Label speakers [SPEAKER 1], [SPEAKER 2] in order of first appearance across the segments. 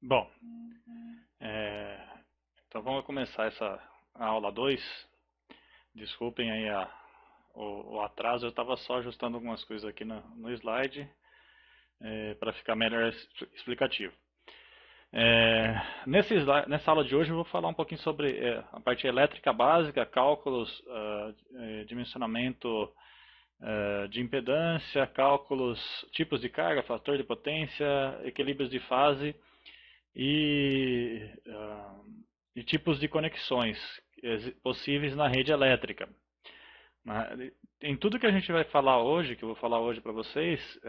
[SPEAKER 1] Bom, é, então vamos começar essa aula 2. Desculpem aí o atraso, eu estava só ajustando algumas coisas aqui no slide para ficar melhor explicativo. Nessa aula de hoje eu vou falar um pouquinho sobre a parte elétrica básica, cálculos, dimensionamento de impedância, cálculos, tipos de carga, fator de potência, equilíbrios de fase e, ah, e tipos de conexões possíveis na rede elétrica. Em tudo que a gente vai falar hoje, que eu vou falar hoje para vocês,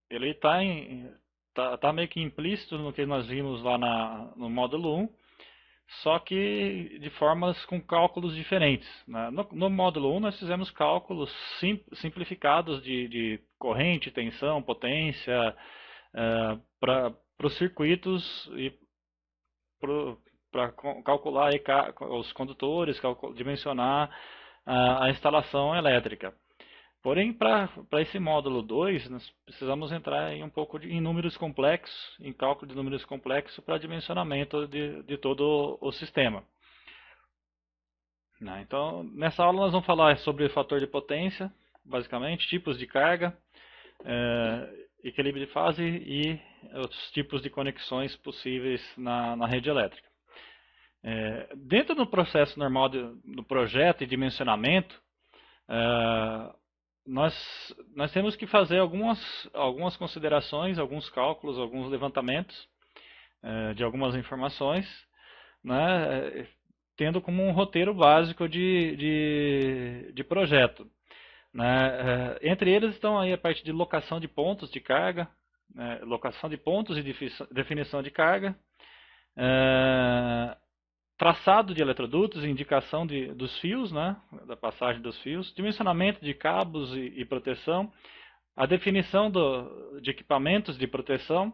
[SPEAKER 1] ele está tá meio que implícito no que nós vimos lá no módulo 1, só que de formas com cálculos diferentes. No módulo 1 nós fizemos cálculos simplificados de corrente, tensão, potência, para os circuitos e para calcular aí os condutores, dimensionar a instalação elétrica. Porém, para esse módulo 2, nós precisamos entrar em um pouco em números complexos, em cálculo de números complexos para dimensionamento de todo o sistema. Então, nessa aula nós vamos falar sobre o fator de potência, basicamente, tipos de carga, equilíbrio de fase e os tipos de conexões possíveis na rede elétrica. Dentro do processo normal do projeto e dimensionamento, nós temos que fazer algumas considerações, alguns cálculos, alguns levantamentos de algumas informações, né, tendo como um roteiro básico de projeto. Entre eles estão aí a parte de locação de pontos de carga, locação de pontos e definição de carga, traçado de eletrodutos, indicação dos fios, né, da passagem dos fios, dimensionamento de cabos e proteção, a definição de equipamentos de proteção,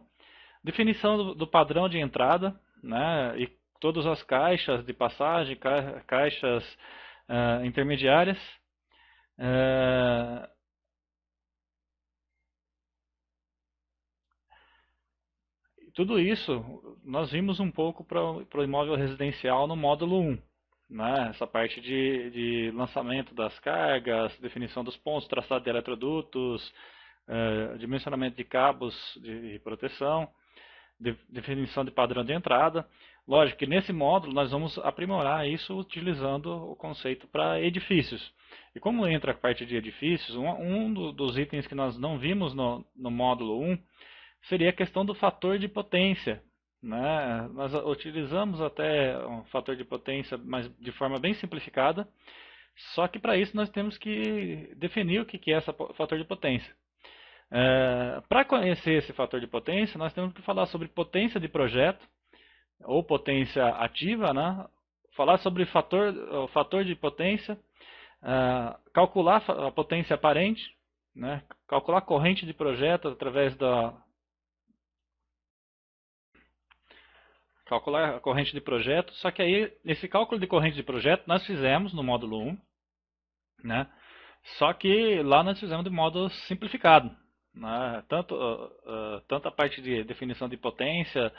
[SPEAKER 1] definição do padrão de entrada, né, e todas as caixas de passagem, caixas intermediárias, tudo isso nós vimos um pouco para o imóvel residencial no módulo 1. Essa parte de lançamento das cargas, definição dos pontos, traçado de eletrodutos, dimensionamento de cabos de proteção, definição de padrão de entrada. Lógico que nesse módulo nós vamos aprimorar isso utilizando o conceito para edifícios. E como entra a parte de edifícios, dos itens que nós não vimos no módulo 1 seria a questão do fator de potência. Nós utilizamos até um fator de potência, mas de forma bem simplificada, só que para isso nós temos que definir o que é esse fator de potência. Para conhecer esse fator de potência, nós temos que falar sobre potência de projeto, ou potência ativa, falar sobre o fator de potência, calcular a potência aparente, calcular a corrente de projeto através calcular a corrente de projeto, só que aí esse cálculo de corrente de projeto nós fizemos no módulo 1, só que lá nós fizemos de modo simplificado, tanto a parte de definição de potência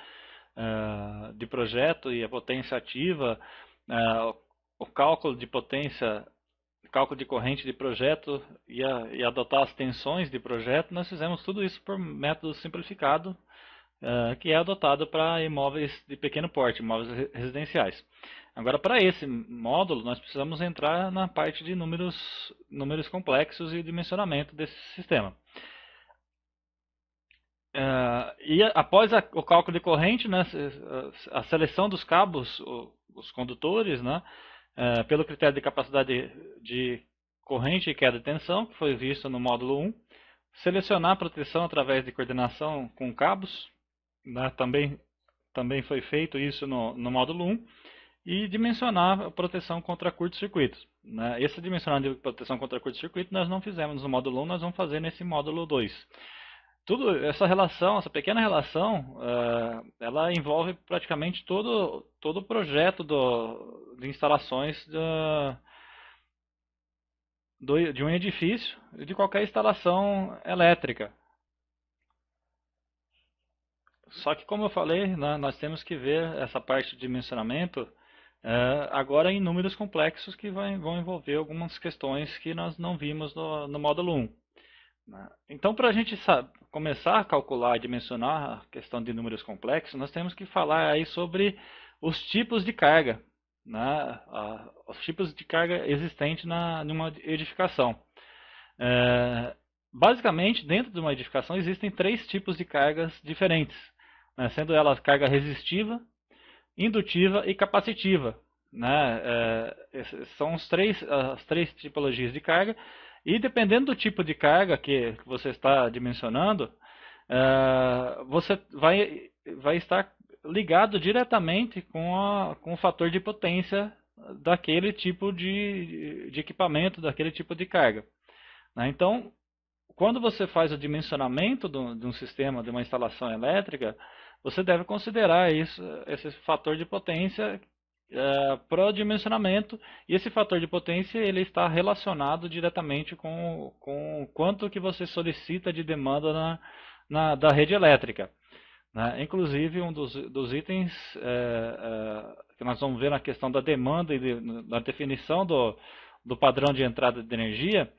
[SPEAKER 1] de projeto e a potência ativa, o cálculo de potência, cálculo de corrente de projeto e adotar as tensões de projeto, nós fizemos tudo isso por método simplificado, que é adotado para imóveis de pequeno porte, imóveis residenciais. Agora, para esse módulo, nós precisamos entrar na parte de números complexos e dimensionamento desse sistema. E após o cálculo de corrente, a seleção dos cabos, os condutores, pelo critério de capacidade de corrente e queda de tensão, que foi visto no módulo 1, selecionar a proteção através de coordenação com cabos, também foi feito isso no módulo 1, e dimensionar a proteção contra curto-circuito. Esse dimensionamento de proteção contra curto-circuito nós não fizemos no módulo 1, nós vamos fazer nesse módulo 2. Essa relação, essa pequena relação, ela envolve praticamente todo o projeto de instalações de um edifício e de qualquer instalação elétrica. Só que, como eu falei, né, nós temos que ver essa parte de dimensionamento agora em números complexos que vão envolver algumas questões que nós não vimos no módulo 1. Né? Então, para a gente começar a calcular e dimensionar a questão de números complexos, nós temos que falar aí sobre os tipos de carga, né? Os tipos de carga existentes numa edificação. Basicamente, dentro de uma edificação existem 3 tipos de cargas diferentes, né? Sendo elas carga resistiva, indutiva e capacitiva. Né? São as três tipologias de carga. E dependendo do tipo de carga que você está dimensionando, você vai estar ligado diretamente com o fator de potência daquele tipo de equipamento, daquele tipo de carga. Né? Então, quando você faz o dimensionamento de um sistema, de uma instalação elétrica, você deve considerar esse fator de potência para o dimensionamento, e esse fator de potência ele está relacionado diretamente com o quanto que você solicita de demanda da rede elétrica. Né? Inclusive, um dos itens que nós vamos ver na questão da demanda e da definição do padrão de entrada de energia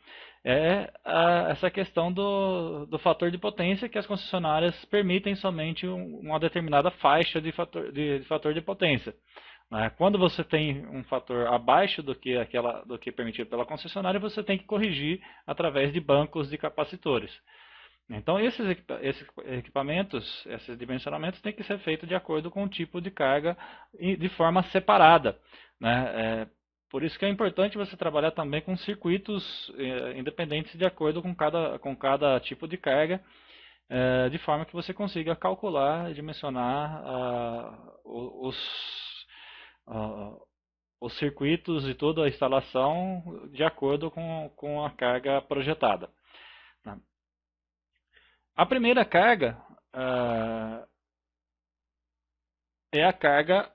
[SPEAKER 1] essa questão do fator de potência, que as concessionárias permitem somente uma determinada faixa de fator de potência. Quando você tem um fator abaixo do que permitido pela concessionária, você tem que corrigir através de bancos de capacitores. Então, esses equipamentos, esses dimensionamentos têm que ser feitos de acordo com o tipo de carga e de forma separada. Né? Por isso que é importante você trabalhar também com circuitos independentes de acordo com cada tipo de carga, de forma que você consiga calcular e dimensionar os circuitos e toda a instalação de acordo com a carga projetada. A primeira carga é a carga,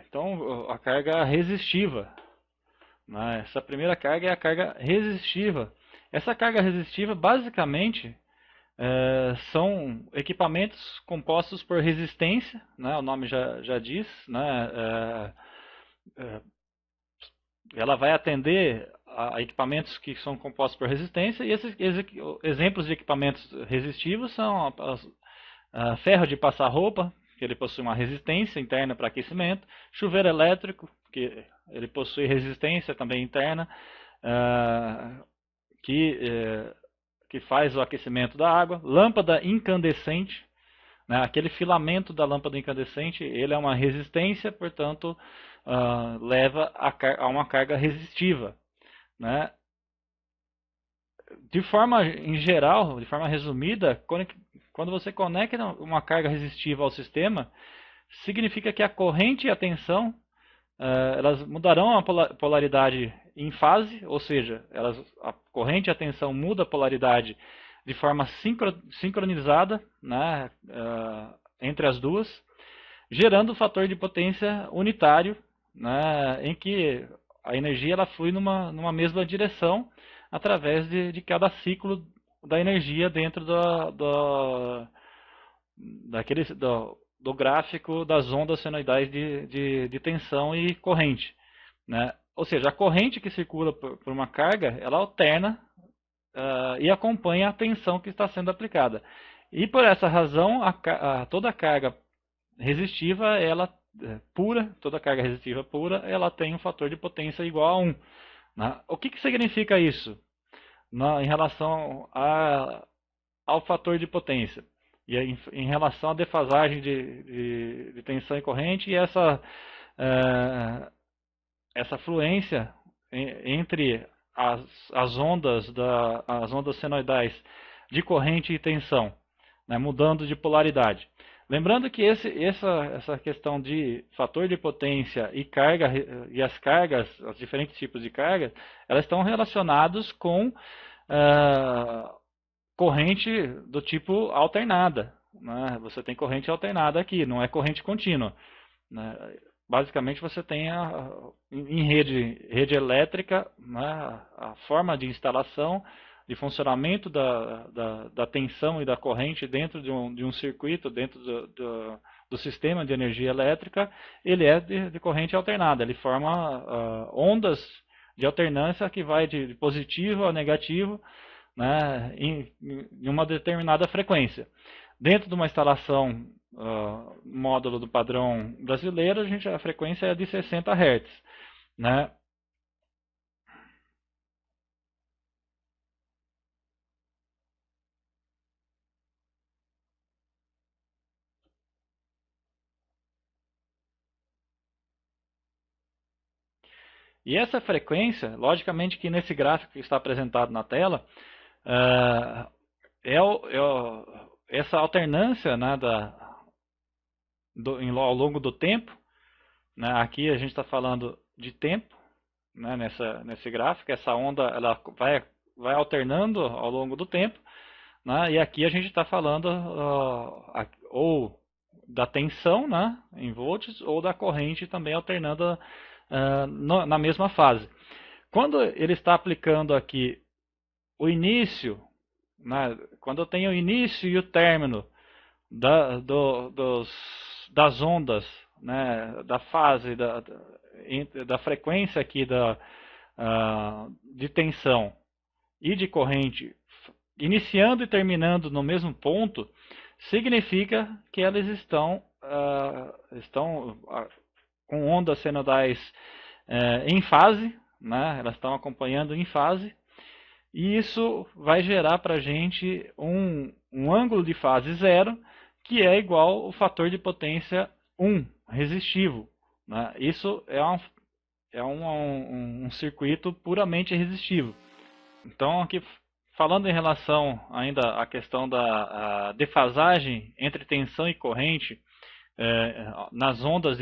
[SPEAKER 1] então, a carga resistiva. Essa primeira carga é a carga resistiva. Essa carga resistiva, basicamente, são equipamentos compostos por resistência, né? O nome já diz, né? Ela vai atender a equipamentos que são compostos por resistência, e esses exemplos de equipamentos resistivos são ferro de passar roupa, que ele possui uma resistência interna para aquecimento, chuveiro elétrico, que ele possui resistência também interna, que faz o aquecimento da água, lâmpada incandescente, né? Aquele filamento da lâmpada incandescente, ele é uma resistência, portanto, leva a uma carga resistiva. Né? De forma em geral, de forma resumida, quando você conecta uma carga resistiva ao sistema, significa que a corrente e a tensão elas mudarão a polaridade em fase, ou seja, a corrente e a tensão mudam a polaridade de forma sincronizada, né, entre as duas, gerando um fator de potência unitário, né, em que a energia ela flui numa mesma direção através de cada ciclo da energia dentro do gráfico das ondas senoidais de tensão e corrente. Né? Ou seja, a corrente que circula por uma carga, ela alterna e acompanha a tensão que está sendo aplicada. E por essa razão, toda carga resistiva, toda carga resistiva pura, ela tem um fator de potência igual a 1. Né? O que significa isso em relação ao fator de potência? E em relação à defasagem de tensão e corrente e essa fluência entre as ondas senoidais de corrente e tensão, né, mudando de polaridade. Lembrando que essa questão de fator de potência e carga e as cargas, os diferentes tipos de carga, elas estão relacionados com corrente do tipo alternada. Né? Você tem corrente alternada aqui, não é corrente contínua. Né? Basicamente você tem em rede elétrica, né, a forma de instalação de funcionamento da tensão e da corrente dentro de um circuito, dentro do sistema de energia elétrica, ele é de corrente alternada, ele forma ondas de alternância que vai de positivo a negativo, né, em uma determinada frequência. Dentro de uma instalação módulo do padrão brasileiro, a frequência é de 60 Hz. Né? E essa frequência, logicamente que nesse gráfico que está apresentado na tela, essa alternância, né, ao longo do tempo, né, aqui a gente está falando de tempo, né, nesse gráfico, essa onda ela vai alternando ao longo do tempo, né, e aqui a gente está falando ou da tensão, né, em volts, ou da corrente também alternando na mesma fase. Quando ele está aplicando aqui o início, né, quando eu tenho o início e o término das ondas, né, da fase, da frequência aqui de tensão e de corrente, iniciando e terminando no mesmo ponto, significa que elas estão com ondas senoidais em fase, né? Elas estão acompanhando em fase, e isso vai gerar para a gente um ângulo de fase zero, que é igual ao fator de potência 1, resistivo. Né? Isso é um circuito puramente resistivo. Então, aqui falando em relação ainda à questão da defasagem entre tensão e corrente, nas ondas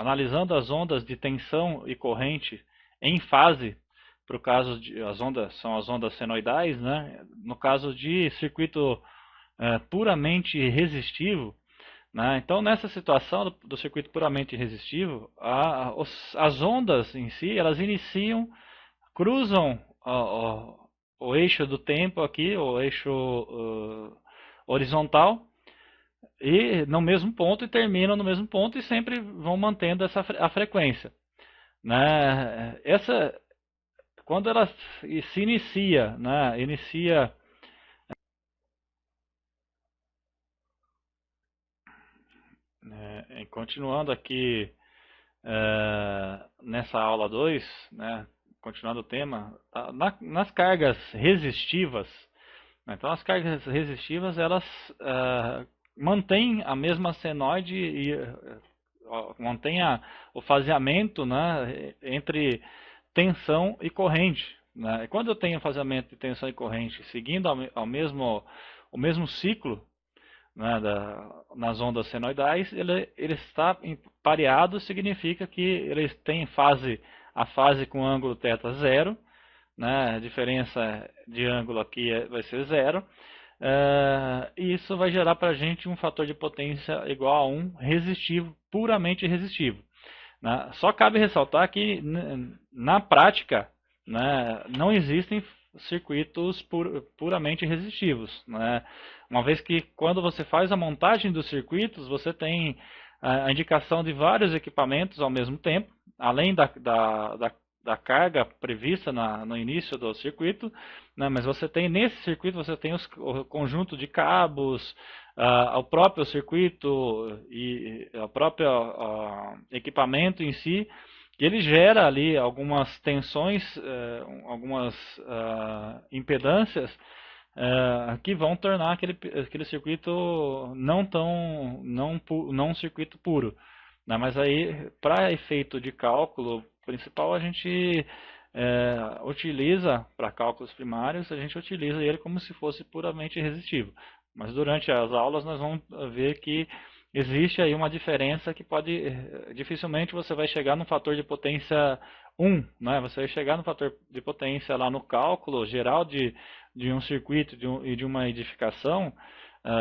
[SPEAKER 1] analisando as ondas de tensão e corrente em fase, para o caso de são as ondas senoidais, né? No caso de circuito puramente resistivo, né? Então nessa situação do circuito puramente resistivo, as ondas em si, elas cruzam o eixo do tempo aqui, o eixo horizontal, e no mesmo ponto, e terminam no mesmo ponto, e sempre vão mantendo a frequência. Né? Quando ela se inicia, né? Continuando aqui nessa aula 2, né? Continuando o tema, nas cargas resistivas, né? Então as cargas resistivas, elas mantêm a mesma senoide e mantém o faseamento, né, entre tensão e corrente. Né? E quando eu tenho faseamento de tensão e corrente seguindo o mesmo ciclo, né, nas ondas senoidais, ele está pareado, significa que eles têm a fase com ângulo θ zero, né, a diferença de ângulo aqui vai ser zero, e isso vai gerar para a gente um fator de potência igual a 1 resistivo, puramente resistivo. Né? Só cabe ressaltar que na prática, né, não existem circuitos puramente resistivos. Né? Uma vez que quando você faz a montagem dos circuitos, você tem a indicação de vários equipamentos ao mesmo tempo, além da carga prevista no início do circuito, né? Mas você tem nesse circuito, você tem o conjunto de cabos, o próprio circuito e o próprio equipamento em si, que ele gera ali algumas tensões, algumas impedâncias que vão tornar aquele circuito não um circuito puro. Né? Mas aí, para efeito de cálculo principal, a gente utiliza, para cálculos primários, a gente utiliza ele como se fosse puramente resistivo. Mas durante as aulas nós vamos ver que existe aí uma diferença que dificilmente você vai chegar no fator de potência 1, né? Você vai chegar no fator de potência lá no cálculo geral de um circuito e de uma edificação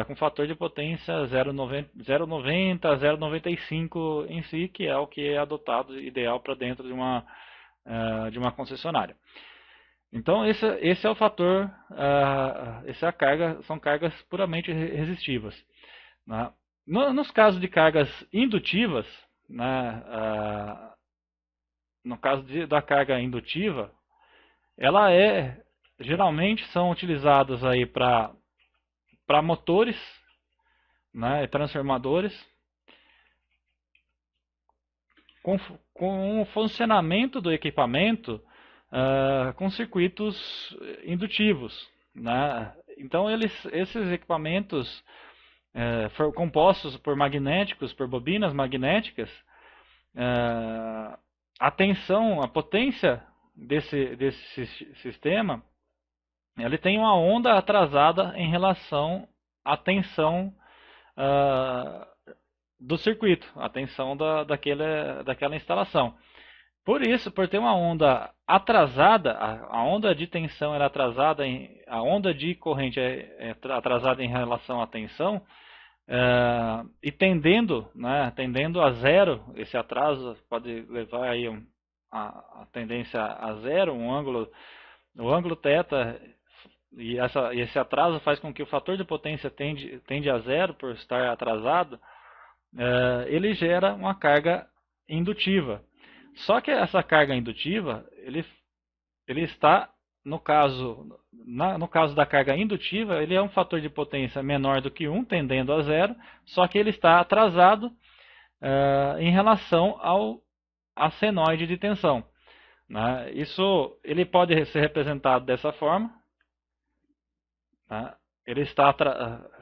[SPEAKER 1] com fator de potência 0,90, 0,95 em si, que é o que é adotado ideal para dentro de uma concessionária. Então esse é o fator, essa é a carga, são cargas puramente resistivas, né? Nos casos de cargas indutivas, né, no caso da carga indutiva, ela geralmente são utilizadas aí para motores, né, e transformadores com, com o funcionamento do equipamento com circuitos indutivos, né? Então esses equipamentos compostos por magnéticos, por bobinas magnéticas, a tensão, a potência desse sistema, ele tem uma onda atrasada em relação à tensão do circuito, a tensão daquela instalação. Por isso, por ter uma onda atrasada, a onda de tensão era atrasada, a onda de corrente é atrasada em relação à tensão, e tendendo a zero, esse atraso pode levar aí a tendência a zero, o ângulo θ, e esse atraso faz com que o fator de potência tende a zero por estar atrasado, ele gera uma carga indutiva. Só que essa carga indutiva, ele está, no caso da carga indutiva, ele é um fator de potência menor do que 1, tendendo a zero, só que ele está atrasado em relação à senoide de tensão, né? Isso ele pode ser representado dessa forma, né? Ele está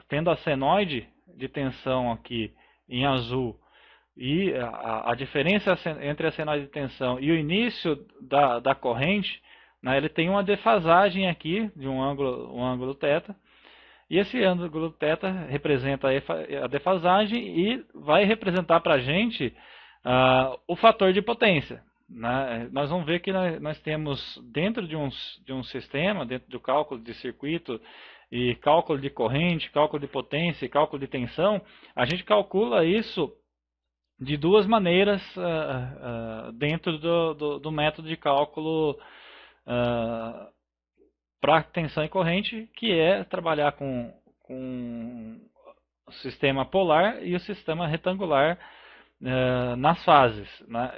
[SPEAKER 1] tendo a senoide de tensão aqui em azul, e a diferença entre a senoide de tensão e o início da corrente, né, ele tem uma defasagem aqui de um ângulo θ, e esse ângulo θ representa a defasagem e vai representar para a gente o fator de potência, né? Nós vamos ver que nós temos dentro de um sistema, dentro do cálculo de circuito e cálculo de corrente, cálculo de potência e cálculo de tensão, a gente calcula isso de duas maneiras dentro do método de cálculo para tensão e corrente, que é trabalhar com o sistema polar e o sistema retangular nas fases, né?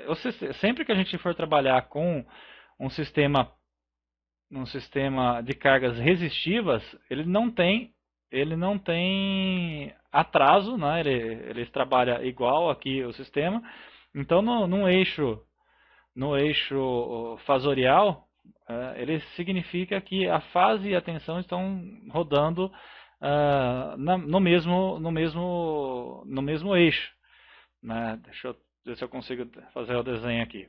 [SPEAKER 1] Sempre que a gente for trabalhar com um sistema de cargas resistivas, ele não tem atraso, né? Ele trabalha igual aqui o sistema. Então, no eixo fasorial, ele significa que a fase e a tensão estão rodando no mesmo eixo, né? Deixa eu ver se eu consigo fazer o desenho aqui.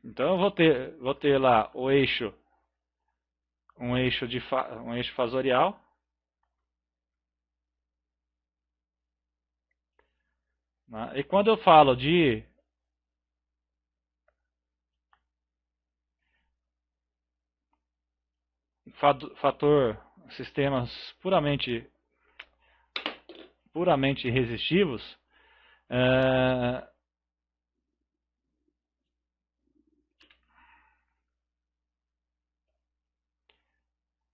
[SPEAKER 1] Então eu vou ter lá um eixo fasorial, né? E quando eu falo de fator sistemas puramente resistivos,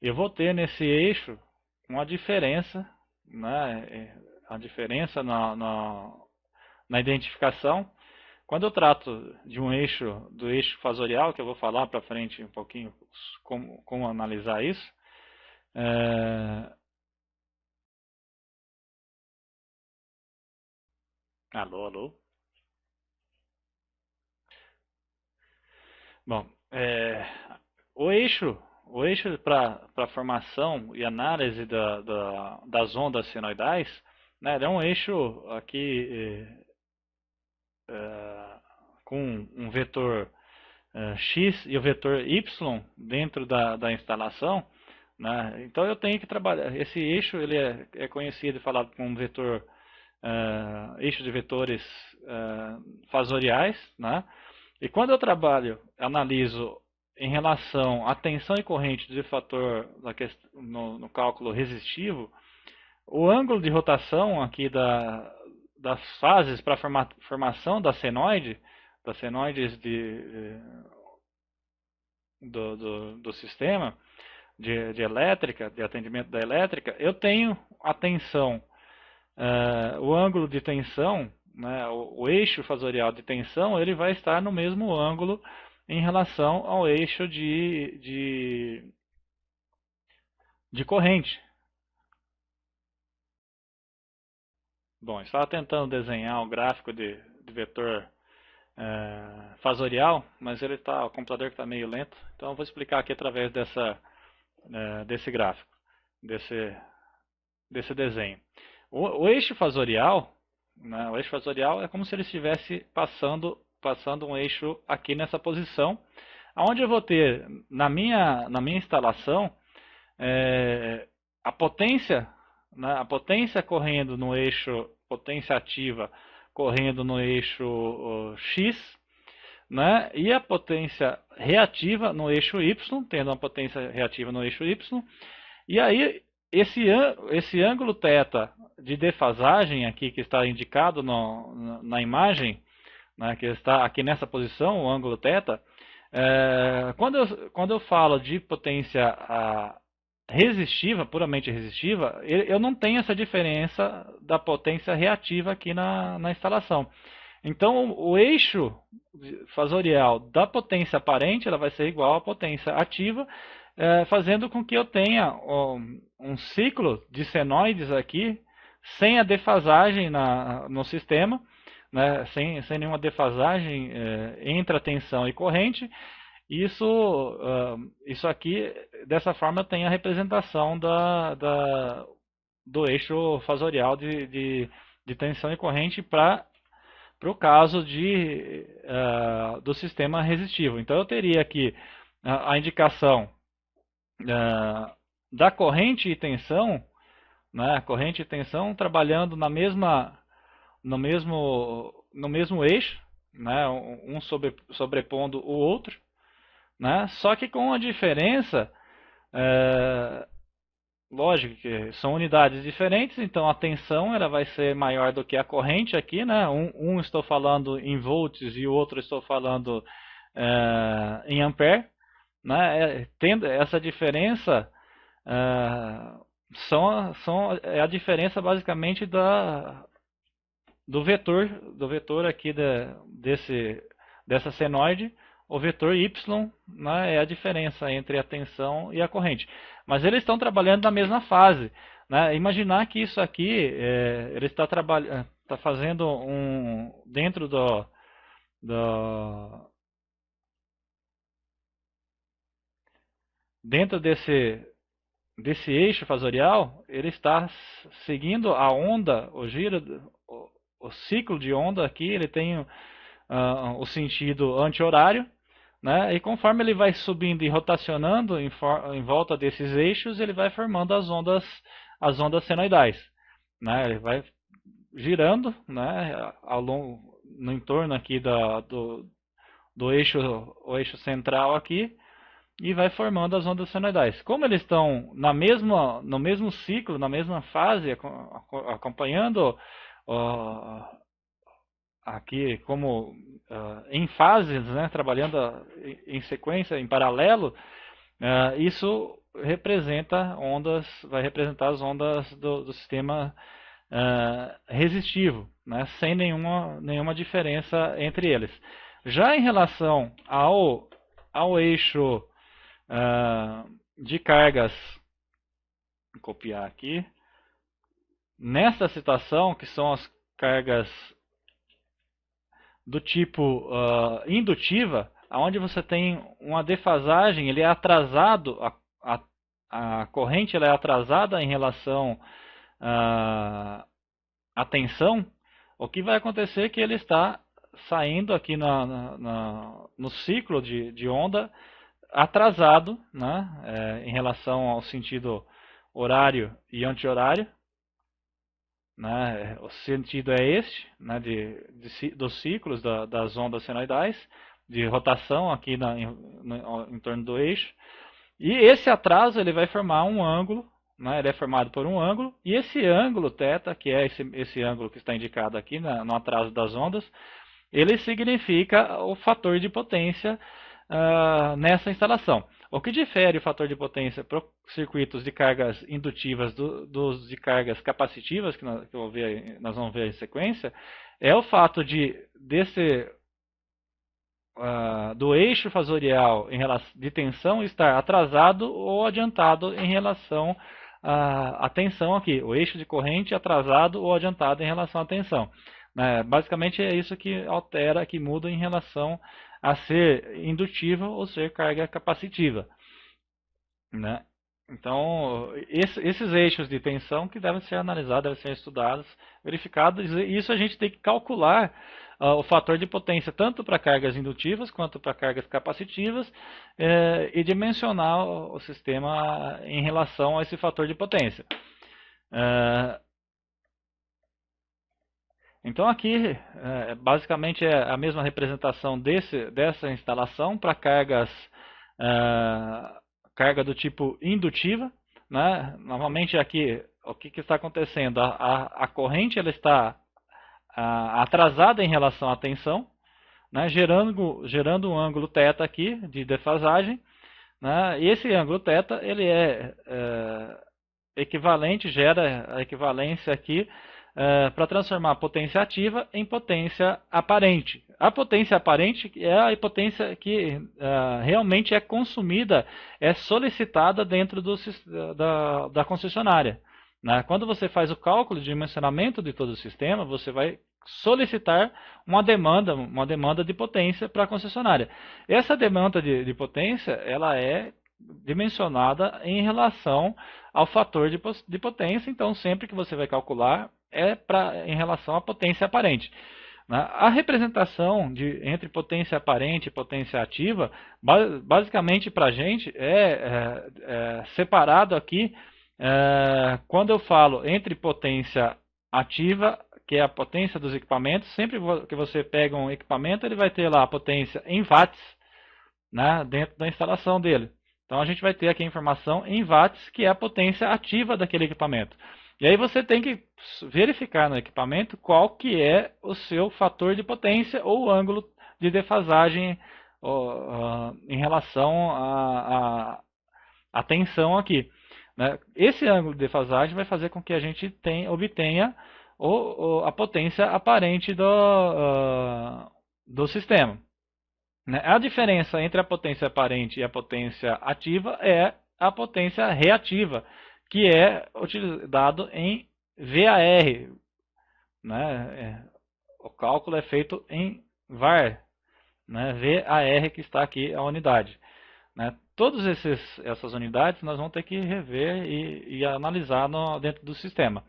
[SPEAKER 1] eu vou ter nesse eixo uma diferença, né, a diferença na identificação. Quando eu trato de do eixo fasorial, que eu vou falar para frente um pouquinho como analisar isso, alô, alô. Bom, o eixo para formação e análise das ondas senoidais, né, ele é um eixo aqui com um vetor x e o vetor y dentro da instalação, né? Então eu tenho que trabalhar. Esse eixo ele é conhecido e falado como vetor eixo de vetores fasoriais, né? E quando eu analiso em relação à tensão e corrente de fator no cálculo resistivo, o ângulo de rotação aqui das fases para formação da senoide, das senoides do sistema de elétrica, de atendimento da elétrica, eu tenho a tensão, o ângulo de tensão, né, o eixo fasorial de tensão, ele vai estar no mesmo ângulo em relação ao eixo de corrente. Bom, estava tentando desenhar um gráfico de vetor fasorial, mas o computador está meio lento, então eu vou explicar aqui através desse gráfico, desse desenho. O eixo fasorial, né, o eixo fasorial é como se ele estivesse passando um eixo aqui nessa posição, onde eu vou ter na minha instalação a potência, né, a potência correndo no eixo, potência ativa correndo no eixo X, né, e a potência reativa no eixo Y, tendo uma potência reativa no eixo Y, e aí esse ângulo θ de defasagem aqui que está indicado na imagem, né, que está aqui nessa posição, o ângulo θ, quando eu falo de potência resistiva, puramente resistiva, eu não tenho essa diferença da potência reativa aqui na instalação. Então, o eixo fasorial da potência aparente ela vai ser igual à potência ativa, fazendo com que eu tenha um ciclo de senoides aqui, sem a defasagem no sistema, né, sem nenhuma defasagem entre a tensão e corrente. Isso aqui, dessa forma, tem a representação do eixo fasorial de tensão e corrente para o caso do sistema resistivo. Então, eu teria aqui a indicação da corrente e tensão, né, corrente e tensão trabalhando no mesmo eixo, né, um sobrepondo o outro, né, só que com a diferença, lógico que são unidades diferentes, então a tensão ela vai ser maior do que a corrente aqui, né, um estou falando em volts e o outro estou falando em ampere, né, tendo essa diferença, é a diferença basicamente do vetor aqui dessa senoide. O vetor y, né, é a diferença entre a tensão e a corrente. Mas eles estão trabalhando na mesma fase, né? Imaginar que isso aqui, ele está fazendo dentro dentro desse eixo fasorial, ele está seguindo a onda, o ciclo de onda aqui, ele tem o sentido anti-horário, né? E conforme ele vai subindo e rotacionando em volta desses eixos, ele vai formando as ondas senoidais, né? Ele vai girando, né, no entorno aqui do eixo, o eixo central aqui, e vai formando as ondas senoidais. Como eles estão no mesmo ciclo, na mesma fase, acompanhando aqui como em fases, né, trabalhando em sequência, em paralelo, isso vai representar as ondas do sistema resistivo, né, sem nenhuma diferença entre eles. Já em relação ao eixo de cargas, vou copiar aqui, nesta situação, que são as cargas do tipo indutiva, onde você tem uma defasagem, ele é atrasado, a corrente ela é atrasada em relação à tensão, o que vai acontecer é que ele está saindo aqui no ciclo de onda atrasado, né, em relação ao sentido horário e anti-horário, né, o sentido é este, né, dos ciclos das ondas senoidais, de rotação aqui em torno do eixo. E esse atraso ele vai formar um ângulo, né, ele é formado por um ângulo, e esse ângulo θ, que é esse ângulo que está indicado aqui no atraso das ondas, ele significa o fator de potência nessa instalação. O que difere o fator de potência para circuitos de cargas indutivas dos de cargas capacitivas, que nós vamos ver em sequência, é o fato do eixo fasorial de tensão estar atrasado ou adiantado em relação à tensão aqui. O eixo de corrente atrasado ou adiantado em relação à tensão. Basicamente é isso que altera, que muda em relação a ser indutiva ou ser carga capacitiva. Né? Então, esses eixos de tensão que devem ser analisados, devem ser estudados, verificados, e isso a gente tem que calcular o fator de potência tanto para cargas indutivas quanto para cargas capacitivas e dimensionar o sistema em relação a esse fator de potência. Então aqui basicamente é a mesma representação dessa instalação para carga do tipo indutiva. Né? Novamente aqui o que está acontecendo? A corrente ela está atrasada em relação à tensão, né? gerando um ângulo θ aqui de defasagem. Né? E esse ângulo θ ele equivalente, gera a equivalência aqui para transformar a potência ativa em potência aparente. A potência aparente é a potência que realmente é consumida, é solicitada dentro da concessionária. Né? Quando você faz o cálculo de dimensionamento de todo o sistema, você vai solicitar uma demanda de potência para a concessionária. Essa demanda de potência ela é dimensionada em relação ao fator de potência, então sempre que você vai calcular em relação à potência aparente. A representação entre potência aparente e potência ativa, basicamente para a gente é separado aqui quando eu falo entre potência ativa, que é a potência dos equipamentos. Sempre que você pega um equipamento, ele vai ter lá a potência em watts, né, dentro da instalação dele. Então a gente vai ter aqui a informação em watts, que é a potência ativa daquele equipamento. E aí você tem que verificar no equipamento qual que é o seu fator de potência ou o ângulo de defasagem em relação à tensão aqui. Né? Esse ângulo de defasagem vai fazer com que a gente obtenha a potência aparente do sistema. Né? A diferença entre a potência aparente e a potência ativa é a potência reativa, que é utilizado em VAR. Né? O cálculo é feito em VAR. Né? VAR, que está aqui a unidade. Né? Todas essas unidades nós vamos ter que rever e analisar dentro do sistema.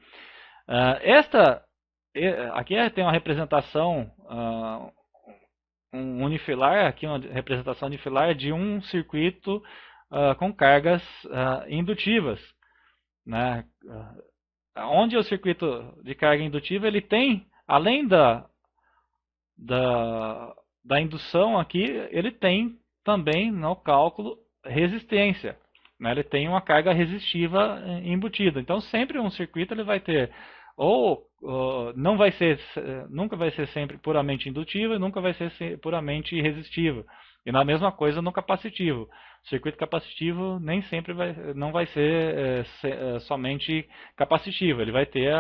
[SPEAKER 1] Aqui tem uma representação unifilar, aqui uma representação unifilar de um circuito com cargas indutivas. Né? Onde o circuito de carga indutiva ele tem, além da indução aqui, ele tem também no cálculo resistência. Né? Ele tem uma carga resistiva embutida. Então sempre um circuito ele vai ter nunca vai ser sempre puramente indutivo e nunca vai ser puramente resistivo. E na mesma coisa no capacitivo. O circuito capacitivo nem sempre não vai ser somente capacitivo, ele vai ter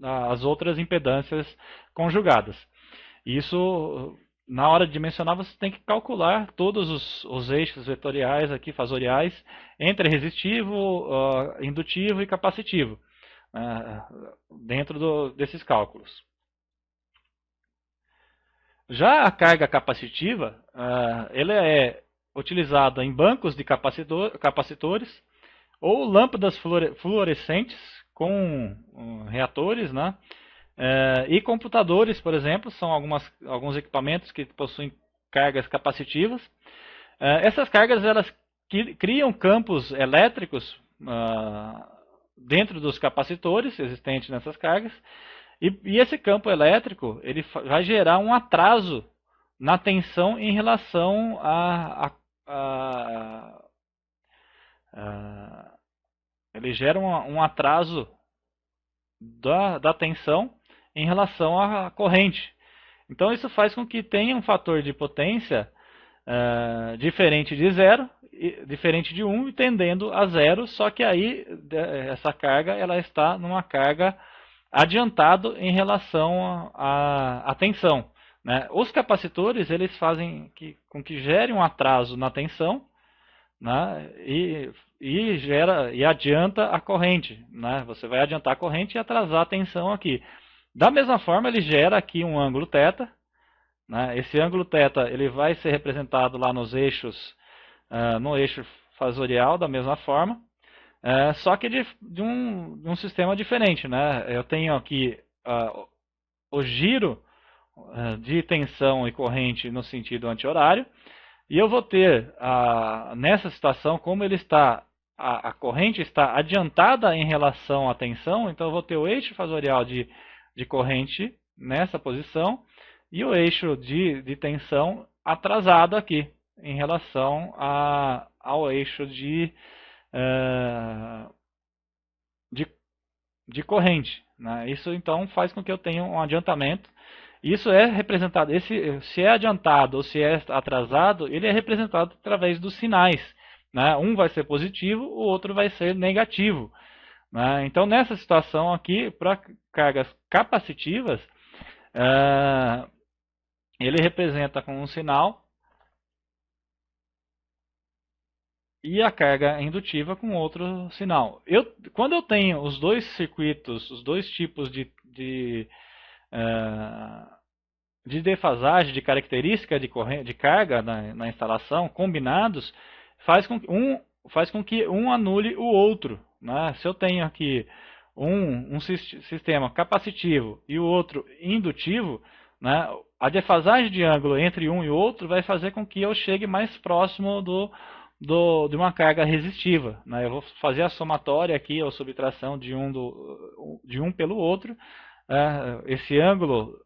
[SPEAKER 1] as outras impedâncias conjugadas. Isso, na hora de dimensionar, você tem que calcular todos os eixos vetoriais aqui, fasoriais, entre resistivo, indutivo e capacitivo. Dentro desses cálculos. Já a carga capacitiva, ela é utilizada em bancos de capacitores ou lâmpadas fluorescentes com reatores, né? E computadores, por exemplo, são alguns equipamentos que possuem cargas capacitivas. Essas cargas elas criam campos elétricos dentro dos capacitores existentes nessas cargas, e esse campo elétrico ele vai gerar um atraso na tensão em relação ele gera um atraso da tensão em relação à corrente. Então isso faz com que tenha um fator de potência diferente de 0, diferente de 1 e tendendo a 0, só que aí essa carga ela está numa carga adiantado em relação à tensão, né? Os capacitores eles fazem com que gere um atraso na tensão, né? E adianta a corrente, né? Você vai adiantar a corrente e atrasar a tensão aqui. Da mesma forma, ele gera aqui um ângulo θ, né? Esse ângulo θ ele vai ser representado lá nos eixos, no eixo fasorial da mesma forma, só que de um sistema diferente, né? Eu tenho aqui o giro de tensão e corrente no sentido anti-horário, e eu vou ter, nessa situação, como ele está, a corrente está adiantada em relação à tensão, então eu vou ter o eixo fasorial de corrente nessa posição, e o eixo de tensão atrasado aqui, em relação ao eixo de corrente, né? Isso então faz com que eu tenha um adiantamento. Isso é representado, se é adiantado ou se é atrasado, ele é representado através dos sinais, né? Um vai ser positivo, o outro vai ser negativo, né? Então nessa situação aqui, para cargas capacitivas, ele representa com um sinal e a carga indutiva com outro sinal. Quando eu tenho os dois circuitos, os dois tipos de defasagem, de característica de carga na instalação combinados, faz com que um anule o outro, né? Se eu tenho aqui um sistema capacitivo e o outro indutivo, né, a defasagem de ângulo entre um e outro vai fazer com que eu chegue mais próximo de uma carga resistiva, né? Eu vou fazer a somatória aqui, a subtração de um pelo outro. Esse ângulo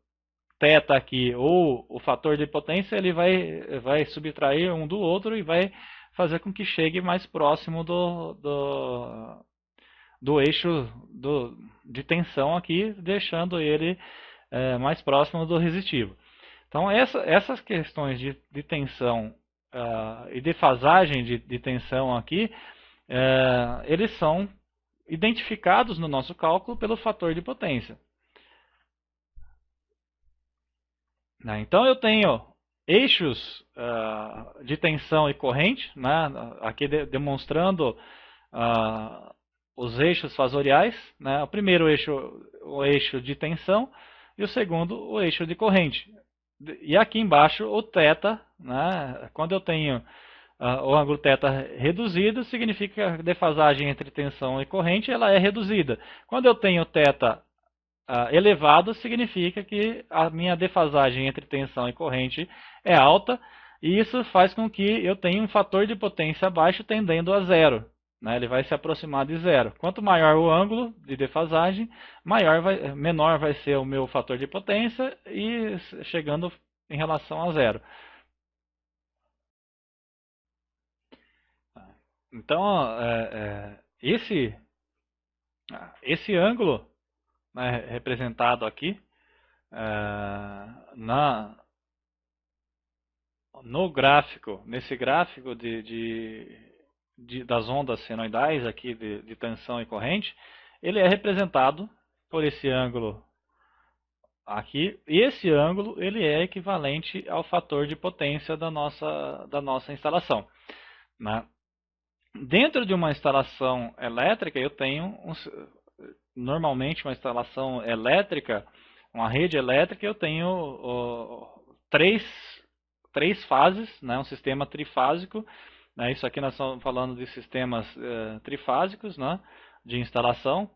[SPEAKER 1] θ aqui, ou o fator de potência, ele vai subtrair um do outro e vai fazer com que chegue mais próximo do eixo de tensão aqui, deixando ele mais próximo do resistivo. Então essas questões de tensão e defasagem de tensão aqui, eles são identificados no nosso cálculo pelo fator de potência. Então eu tenho eixos de tensão e corrente, né? Aqui demonstrando os eixos fasoriais, né? O primeiro eixo, o eixo de tensão, e o segundo, o eixo de corrente. E aqui embaixo o θ, né? Quando eu tenho o ângulo θ reduzido, significa que a defasagem entre tensão e corrente ela é reduzida. Quando eu tenho θ elevado, significa que a minha defasagem entre tensão e corrente é alta, e isso faz com que eu tenha um fator de potência baixo tendendo a zero, né? Ele vai se aproximar de zero. Quanto maior o ângulo de defasagem, menor vai ser o meu fator de potência e chegando em relação a zero. Então, esse ângulo, né, representado aqui no gráfico, nesse gráfico das ondas senoidais aqui de tensão e corrente, ele é representado por esse ângulo aqui, e esse ângulo ele é equivalente ao fator de potência da nossa instalação, né? Dentro de uma instalação elétrica, eu tenho normalmente uma instalação elétrica, uma rede elétrica, eu tenho três fases, né, um sistema trifásico, né? Isso aqui nós estamos falando de sistemas trifásicos, né, de instalação.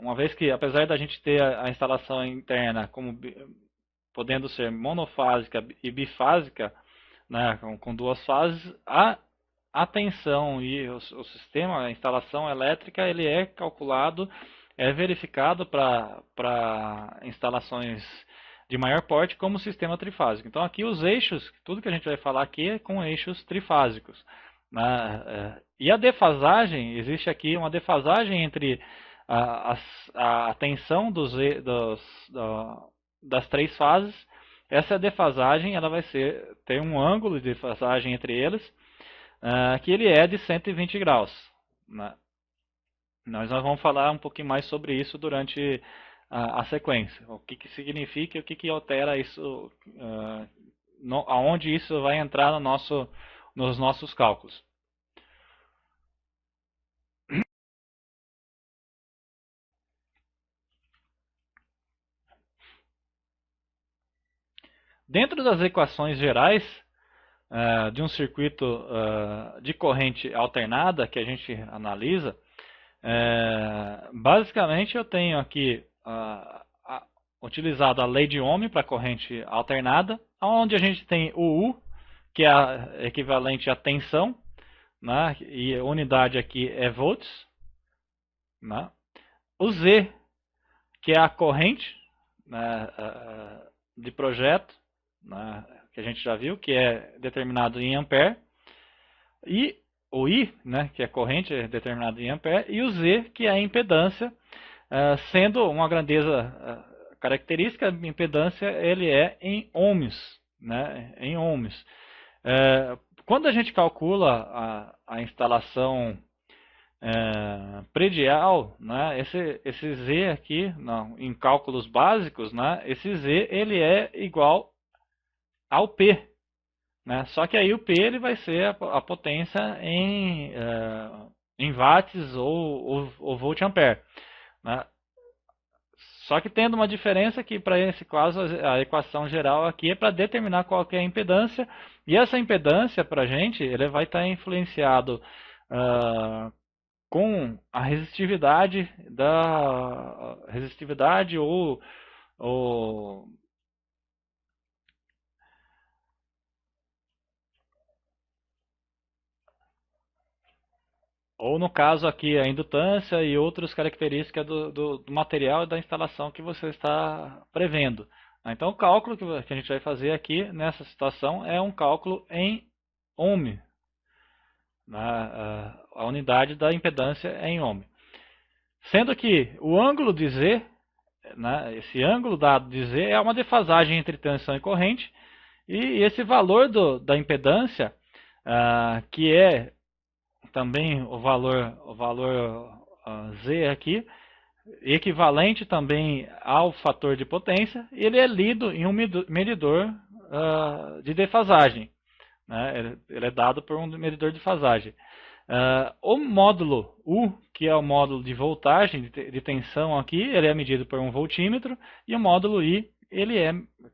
[SPEAKER 1] Uma vez que, apesar da gente ter a instalação interna como podendo ser monofásica e bifásica, né, com duas fases, a tensão e o sistema, a instalação elétrica, ele é calculado, é verificado para instalações de maior porte como sistema trifásico. Então aqui os eixos, tudo que a gente vai falar aqui é com eixos trifásicos, né? E a defasagem, existe aqui uma defasagem entre a tensão das três fases, essa defasagem ela vai ter um ângulo de defasagem entre eles, que ele é de 120 graus. Né? Nós vamos falar um pouquinho mais sobre isso durante a sequência. O que significa e o que altera isso, aonde isso vai entrar nos nossos cálculos. Dentro das equações gerais de um circuito de corrente alternada que a gente analisa, basicamente eu tenho aqui utilizado a lei de Ohm para corrente alternada, onde a gente tem o U, que é equivalente à tensão, né? E a unidade aqui é volts, né? O Z, que é a corrente, né, de projeto, né, que a gente já viu, que é determinado em ampere, e o I, né, que é corrente, é determinado em ampere, e o Z, que é a impedância, sendo uma grandeza característica, a impedância ele é em ohms, né, em ohms. Quando a gente calcula a instalação predial, né, esse Z aqui, não, em cálculos básicos, né, esse Z ele é igual ao P, né, só que aí o P ele vai ser a potência em watts ou volt-ampere. Né. Só que tendo uma diferença que para esse caso a equação geral aqui é para determinar qual que é a impedância, e essa impedância para a gente ele vai estar influenciado com a resistividade ou no caso aqui a indutância e outras características do material e da instalação que você está prevendo. Então o cálculo que a gente vai fazer aqui nessa situação é um cálculo em ohm. A unidade da impedância é em ohm. Sendo que o ângulo de Z, né, esse ângulo dado de Z é uma defasagem entre tensão e corrente, e esse valor da impedância, que é também o valor Z aqui, equivalente também ao fator de potência, ele é lido em um medidor de defasagem. Né? Ele é dado por um medidor de defasagem. O módulo U, que é o módulo de voltagem, de tensão aqui, ele é medido por um voltímetro, e o módulo I,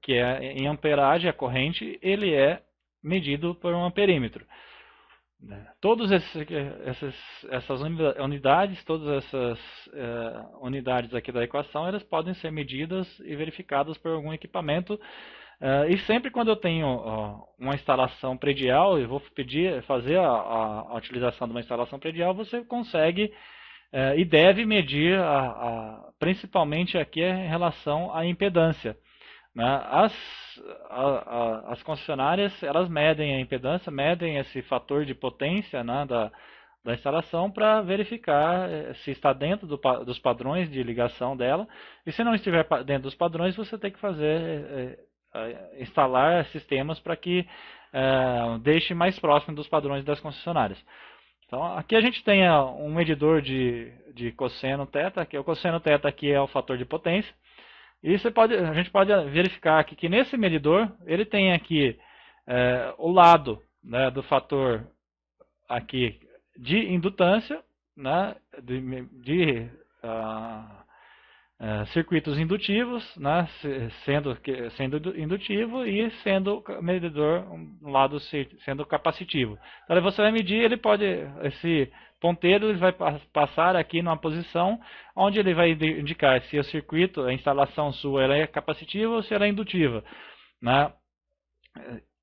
[SPEAKER 1] que é em amperagem, a corrente, ele é medido por um amperímetro. Todas essas unidades, todas essas unidades aqui da equação, elas podem ser medidas e verificadas por algum equipamento. E sempre quando eu tenho uma instalação predial, eu vou fazer a utilização de uma instalação predial, você consegue e deve medir principalmente aqui em relação à impedância. Né? As concessionárias elas medem a impedância, medem esse fator de potência, né, da instalação para verificar se está dentro dos padrões de ligação dela, e se não estiver dentro dos padrões você tem que fazer instalar sistemas para que deixe mais próximo dos padrões das concessionárias. Então aqui a gente tem um medidor de cosseno θ, que o cosseno θ aqui é o fator de potência. E a gente pode verificar aqui que nesse medidor ele tem aqui o lado, né, do fator aqui de indutância, né, de circuitos indutivos, né, sendo indutivo e sendo medidor um lado sendo capacitivo. Então você vai medir, esse ponteiro ele vai passar aqui numa posição onde ele vai indicar se o circuito, a instalação sua ela é capacitiva ou se ela é indutiva. Né?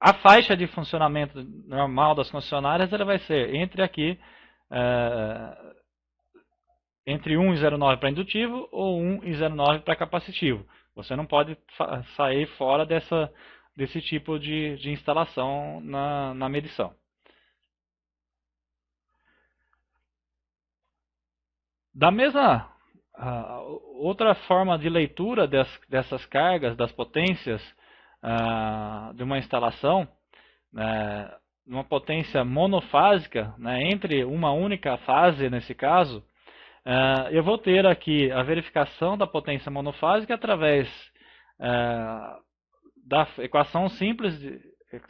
[SPEAKER 1] A faixa de funcionamento normal das concessionárias ela vai ser entre aqui entre 1 e 0,9 para indutivo ou 1 e 0,9 para capacitivo. Você não pode sair fora desse tipo de instalação na medição. Da mesma Outra forma de leitura dessas cargas, das potências de uma instalação, uma potência monofásica, né, entre uma única fase, nesse caso, eu vou ter aqui a verificação da potência monofásica através da equação simples,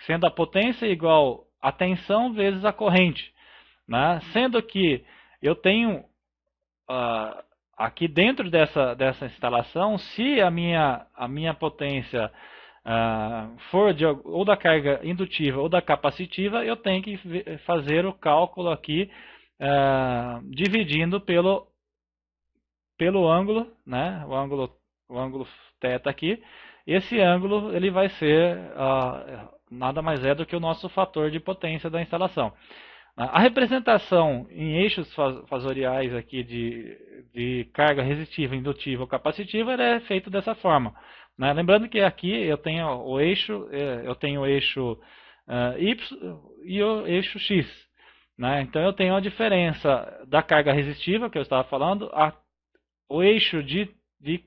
[SPEAKER 1] sendo a potência igual a tensão vezes a corrente, né, sendo que eu tenho aqui dentro dessa instalação, se a minha potência for ou da carga indutiva ou da capacitiva, eu tenho que fazer o cálculo aqui dividindo pelo ângulo, né? O ângulo θ aqui. Esse ângulo ele vai ser nada mais é do que o nosso fator de potência da instalação. A representação em eixos fasoriais aqui de carga resistiva, indutiva ou capacitiva é feita dessa forma, né? Lembrando que aqui eu tenho o eixo Y e o eixo X, né? Então eu tenho a diferença da carga resistiva que eu estava falando, o eixo de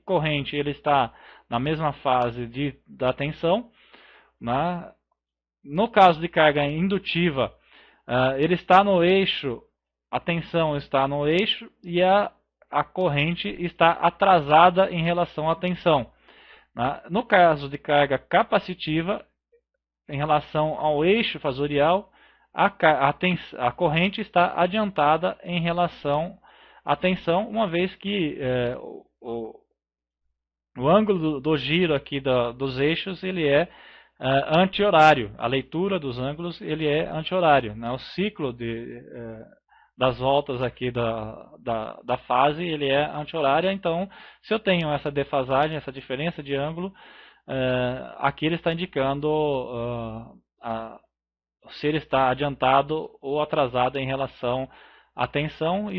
[SPEAKER 1] corrente ele está na mesma fase da tensão, né? No caso de carga indutiva, ele está no eixo, a tensão está no eixo e a corrente está atrasada em relação à tensão. No caso de carga capacitiva, em relação ao eixo fasorial, a corrente está adiantada em relação à tensão, uma vez que o ângulo do giro aqui dos eixos ele é anti-horário. A leitura dos ângulos ele é anti-horário, né? O ciclo das voltas aqui da fase ele é anti-horária. Então, se eu tenho essa defasagem, essa diferença de ângulo, aqui ele está indicando se ele está adiantado ou atrasado em relação à tensão.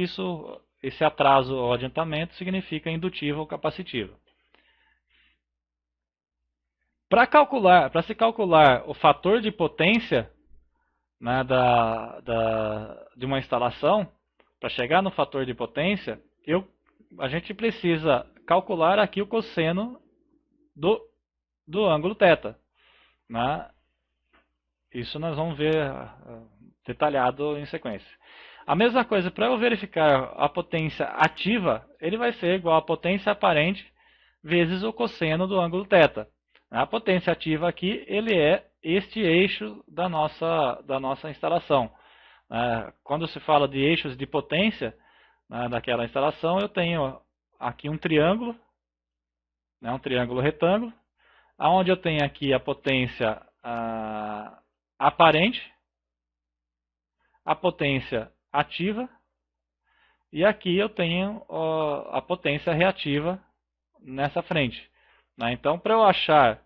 [SPEAKER 1] Esse atraso ou adiantamento significa indutivo ou capacitivo. Para se calcular o fator de potência, né, de uma instalação, para chegar no fator de potência, a gente precisa calcular aqui o cosseno do ângulo θ, né? Isso nós vamos ver detalhado em sequência. A mesma coisa, para eu verificar a potência ativa, ele vai ser igual a potência aparente vezes o cosseno do ângulo θ. A potência ativa aqui, ele é este eixo da nossa instalação. Quando se fala de eixos de potência daquela instalação, eu tenho aqui um triângulo retângulo, onde eu tenho aqui a potência aparente, a potência ativa, e aqui eu tenho a potência reativa nessa frente. Então, para eu achar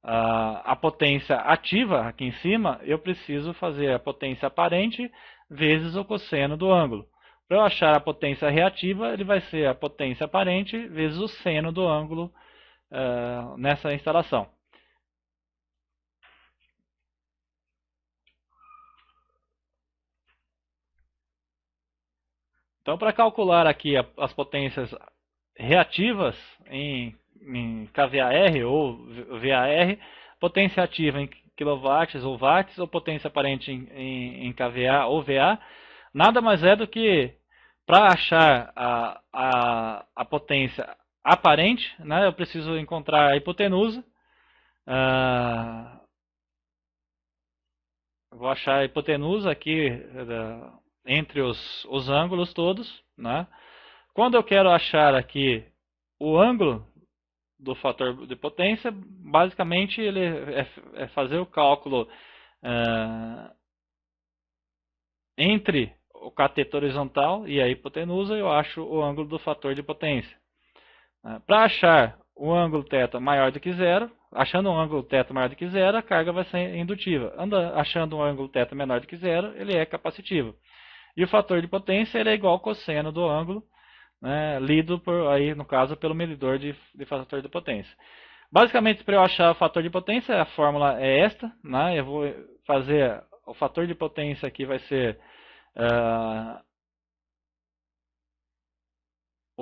[SPEAKER 1] a potência ativa aqui em cima, eu preciso fazer a potência aparente vezes o cosseno do ângulo. Para eu achar a potência reativa, ele vai ser a potência aparente vezes o seno do ângulo nessa instalação. Então, para calcular aqui as potências reativas em kVAR ou VAR, potência ativa em kW ou watts, ou potência aparente em kVA ou VA, nada mais é do que, para achar a potência aparente, né, eu preciso encontrar a hipotenusa. Vou achar a hipotenusa aqui entre os ângulos todos, né? Quando eu quero achar aqui o ângulo do fator de potência, basicamente ele é fazer o cálculo entre o cateto horizontal e a hipotenusa, eu acho o ângulo do fator de potência. Para achar o ângulo θ maior do que zero, achando um ângulo θ maior do que zero, a carga vai ser indutiva. Achando um ângulo θ menor do que zero, ele é capacitivo. E o fator de potência ele é igual ao cosseno do ângulo, né, lido aí, no caso, pelo medidor de fator de potência. Basicamente, para eu achar o fator de potência, a fórmula é esta, né? Eu vou fazer o fator de potência aqui vai ser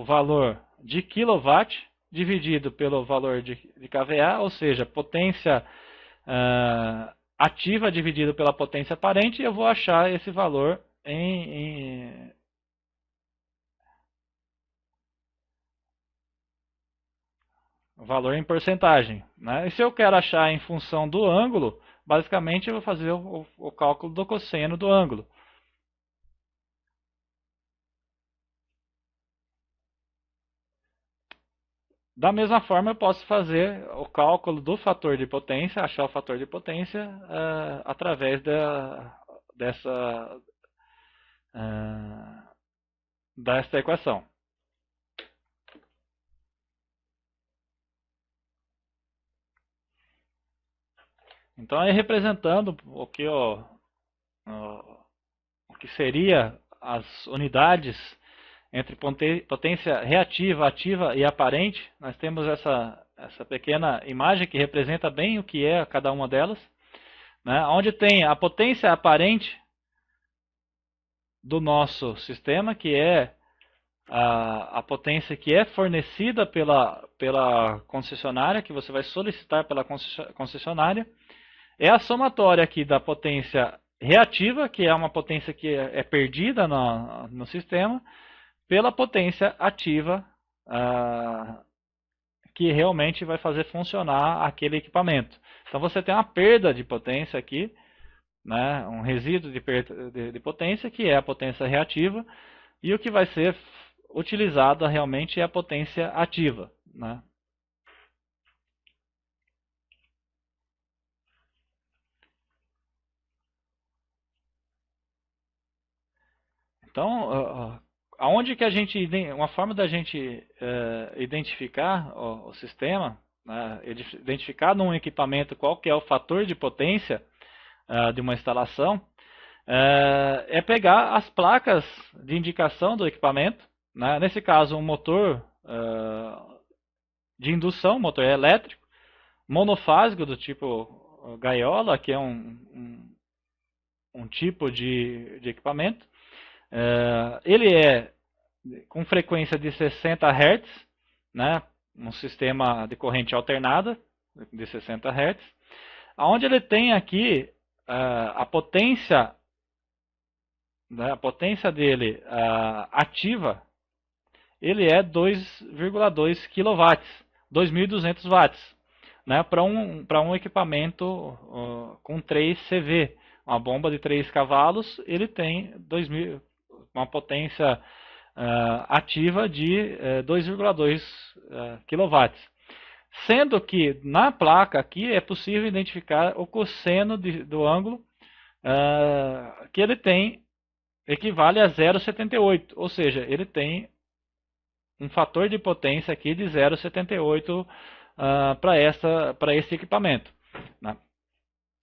[SPEAKER 1] o valor de kW dividido pelo valor de kVA, ou seja, potência ativa dividido pela potência aparente, e eu vou achar esse valor valor em porcentagem, né? E se eu quero achar em função do ângulo, basicamente eu vou fazer o cálculo do cosseno do ângulo. Da mesma forma, eu posso fazer o cálculo do fator de potência, achar o fator de potência através desta equação. Então, aí representando o que seria as unidades entre potência reativa, ativa e aparente, nós temos essa pequena imagem que representa bem o que é cada uma delas, né? Onde tem a potência aparente do nosso sistema, que é a potência que é fornecida pela concessionária, que você vai solicitar pela concessionária, é a somatória aqui da potência reativa, que é uma potência que é perdida no sistema, pela potência ativa, que realmente vai fazer funcionar aquele equipamento. Então você tem uma perda de potência aqui, né, um resíduo de potência, que é a potência reativa, e o que vai ser utilizado realmente é a potência ativa, né? Então, aonde que uma forma da gente identificar o sistema, né, identificar num equipamento qual que é o fator de potência de uma instalação, é pegar as placas de indicação do equipamento, né? Nesse caso um motor de indução, motor elétrico, monofásico do tipo gaiola, que é um tipo de equipamento. Ele é com frequência de 60 Hz, né? Um sistema de corrente alternada de 60 Hz, onde ele tem aqui a potência, né, a potência dele ativa, ele é 2,2 kW, 2.200 watts, né, para um equipamento com 3 CV, uma bomba de 3 cavalos, ele tem uma potência ativa de 2,2 kW. Sendo que na placa aqui é possível identificar o cosseno do ângulo que ele tem, equivale a 0,78, ou seja, ele tem um fator de potência aqui de 0,78 para esse equipamento, né?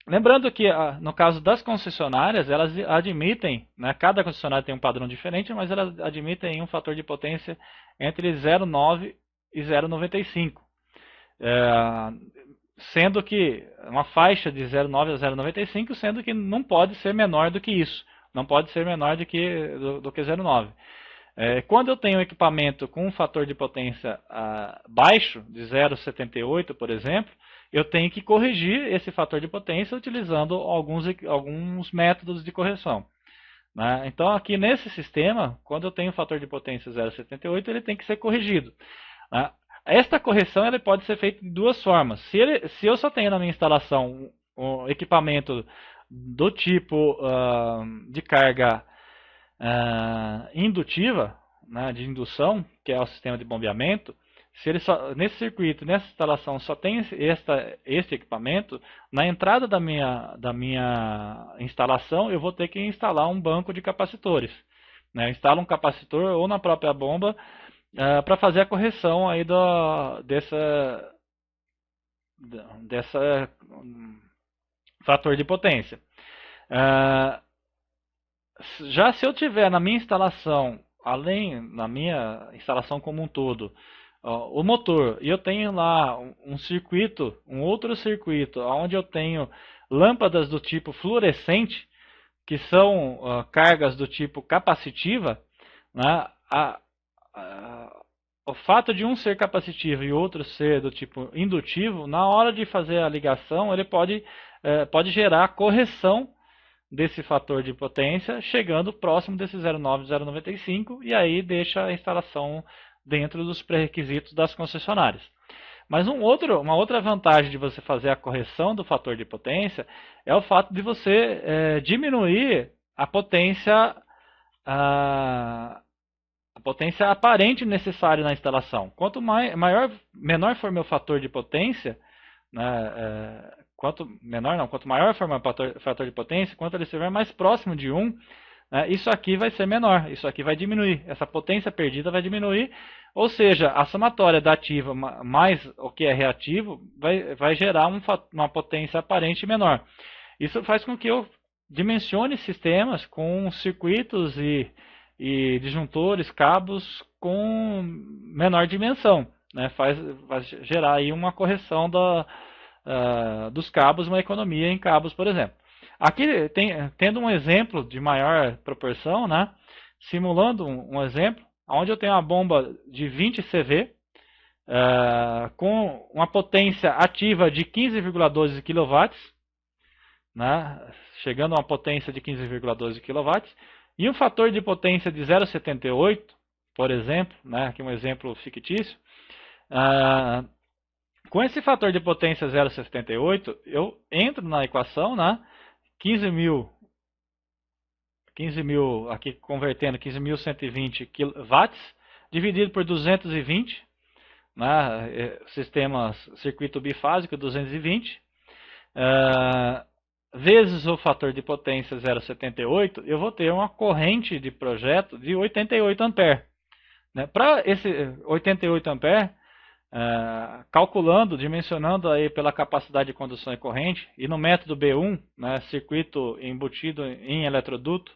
[SPEAKER 1] Lembrando que no caso das concessionárias, elas admitem, né, cada concessionária tem um padrão diferente, mas elas admitem um fator de potência entre 0,9 e 0,95. Sendo que uma faixa de 0,9 a 0,95, sendo que não pode ser menor do que isso, não pode ser menor do que 0,9. Quando eu tenho um equipamento com um fator de potência baixo, de 0,78, por exemplo, eu tenho que corrigir esse fator de potência utilizando alguns métodos de correção, né? Então, aqui nesse sistema, quando eu tenho um fator de potência 0,78, ele tem que ser corrigido, né? Esta correção ela pode ser feita de duas formas. Se eu só tenho na minha instalação um equipamento do tipo de carga indutiva, né, de indução, que é o sistema de bombeamento, se ele nesse circuito, nessa instalação, só tem este equipamento, na entrada da minha instalação, eu vou ter que instalar um banco de capacitores, né? Eu instalo um capacitor ou na própria bomba para fazer a correção aí dessa fator de potência. Já se eu tiver na minha instalação, na minha instalação como um todo, o motor, e eu tenho lá um outro circuito, onde eu tenho lâmpadas do tipo fluorescente, que são cargas do tipo capacitiva, né? o fato de um ser capacitivo e outro ser do tipo indutivo, na hora de fazer a ligação, ele pode gerar correção desse fator de potência, chegando próximo desse 0,9, 0,95, e aí deixa a instalação dentro dos pré-requisitos das concessionárias. Mas uma outra vantagem de você fazer a correção do fator de potência é o fato de você diminuir a potência aparente necessária na instalação. Quanto menor for meu fator de potência, né, quanto maior for meu fator de potência, quanto ele estiver mais próximo de 1, né, isso aqui vai ser menor, isso aqui vai diminuir, essa potência perdida vai diminuir, ou seja, a somatória da ativa mais o que é reativo vai gerar uma potência aparente menor. Isso faz com que eu dimensione sistemas com circuitos e disjuntores, cabos com menor dimensão, né? Vai gerar aí uma correção dos cabos, uma economia em cabos, por exemplo. Aqui tendo um exemplo de maior proporção, né? Simulando um exemplo, onde eu tenho uma bomba de 20 CV, com uma potência ativa de 15,12 kW, né? Chegando a uma potência de 15,12 kW, e um fator de potência de 0,78, por exemplo, né? Aqui um exemplo fictício. Com esse fator de potência 0,78, eu entro na equação, né? 15.000, aqui convertendo 15.120 kW, dividido por 220, né? Circuito bifásico 220, vezes o fator de potência 0,78, eu vou ter uma corrente de projeto de 88 A. Né? Para esse 88 A, calculando, dimensionando aí pela capacidade de condução e corrente, e no método B1, né, circuito embutido em eletroduto,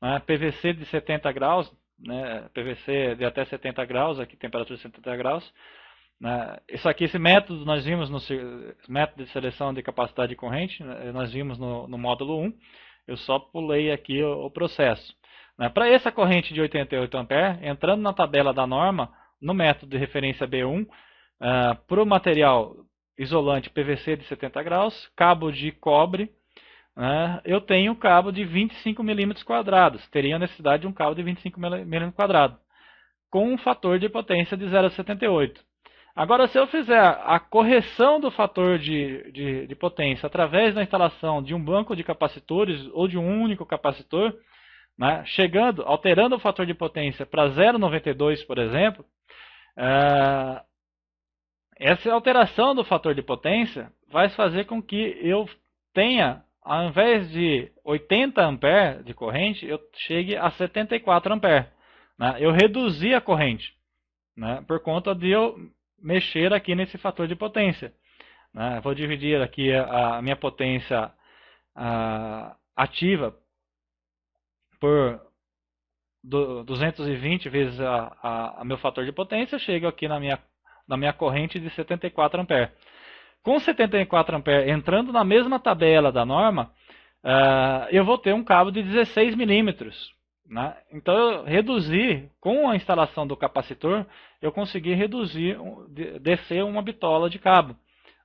[SPEAKER 1] né, PVC de 70 graus, né, PVC de até 70 graus, aqui temperatura de 70 graus, isso aqui, esse método nós vimos no método de seleção de capacidade de corrente, nós vimos no módulo 1, eu só pulei aqui o processo. Para essa corrente de 88 A, entrando na tabela da norma, no método de referência B1, para o material isolante PVC de 70 graus, cabo de cobre, eu tenho cabo de 25 milímetros quadrados, teria a necessidade de um cabo de 25 milímetros quadrados, com um fator de potência de 0,78. Agora, se eu fizer a correção do fator de potência através da instalação de um banco de capacitores ou de um único capacitor, né, alterando o fator de potência para 0,92, por exemplo, essa alteração do fator de potência vai fazer com que eu tenha, ao invés de 80 A de corrente, eu chegue a 74 A. Né? Eu reduzi a corrente, né, por conta de eu mexer aqui nesse fator de potência. Né? Vou dividir aqui a minha potência ativa por 220 vezes a meu fator de potência, chego aqui na minha corrente de 74 A. Com 74 A entrando na mesma tabela da norma, eu vou ter um cabo de 16 milímetros. Né? Então eu reduzi, com a instalação do capacitor, eu consegui descer uma bitola de cabo,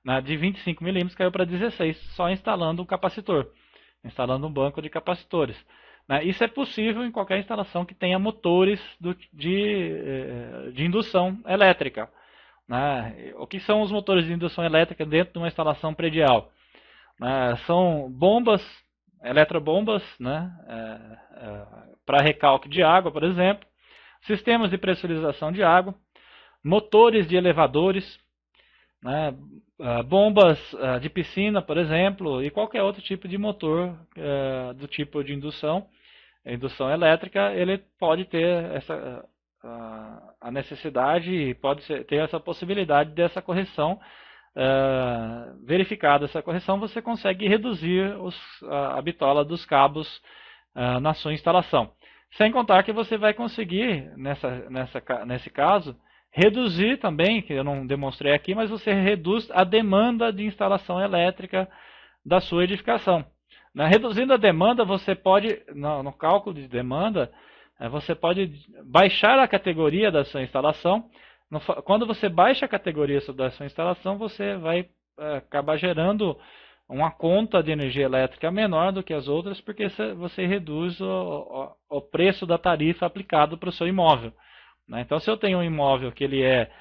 [SPEAKER 1] né? De 25 milímetros caiu para 16, só instalando um capacitor, instalando um banco de capacitores. Né? Isso é possível em qualquer instalação que tenha motores de indução elétrica. Né? O que são os motores de indução elétrica dentro de uma instalação predial? São bombas, eletrobombas, né? Para recalque de água, por exemplo, sistemas de pressurização de água, motores de elevadores, né? Bombas de piscina, por exemplo, e qualquer outro tipo de motor do tipo de indução elétrica, ele pode ter a necessidade e pode ter essa possibilidade dessa correção. Verificada essa correção, você consegue reduzir a bitola dos cabos na sua instalação. Sem contar que você vai conseguir, nesse caso, reduzir também, que eu não demonstrei aqui, mas você reduz a demanda de instalação elétrica da sua edificação. Reduzindo a demanda, você pode, no cálculo de demanda, você pode baixar a categoria da sua instalação, Quando você baixa a categoria da sua instalação, você vai acabar gerando uma conta de energia elétrica menor do que as outras, porque você reduz o preço da tarifa aplicado para o seu imóvel. Né? Então, se eu tenho um imóvel que ele é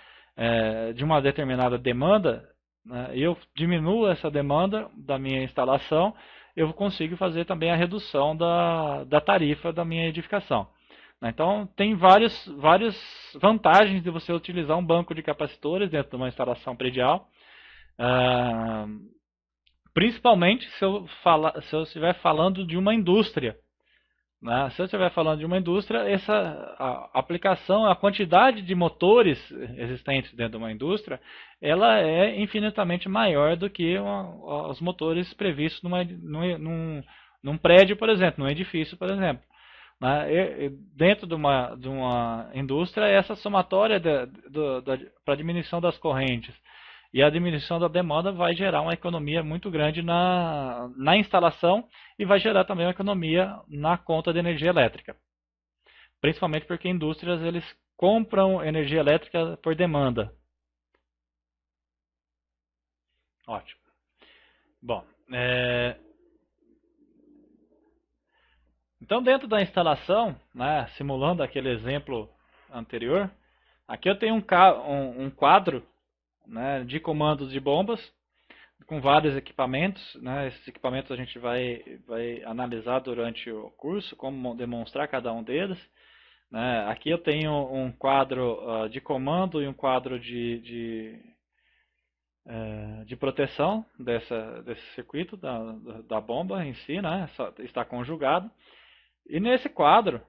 [SPEAKER 1] de uma determinada demanda, né, eu diminuo essa demanda da minha instalação, eu consigo fazer também a redução da tarifa da minha edificação. Então, tem várias vantagens de você utilizar um banco de capacitores dentro de uma instalação predial. Principalmente se eu estiver falando de uma indústria. Né? Se eu estiver falando de uma indústria, a aplicação, a quantidade de motores existentes dentro de uma indústria, ela é infinitamente maior do que os motores previstos num prédio, por exemplo, num edifício, por exemplo. Né? Dentro de uma indústria, essa somatória para a diminuição das correntes e a diminuição da demanda vai gerar uma economia muito grande na instalação e vai gerar também uma economia na conta de energia elétrica. Principalmente porque indústrias eles compram energia elétrica por demanda. Ótimo. Bom, então dentro da instalação, né, simulando aquele exemplo anterior, aqui eu tenho um quadro, né, de comandos de bombas com vários equipamentos. Né, esses equipamentos a gente vai analisar durante o curso, como demonstrar cada um deles. Né. Aqui eu tenho um quadro de comando e um quadro de proteção desse circuito da bomba em si, né, está conjugado. E nesse quadro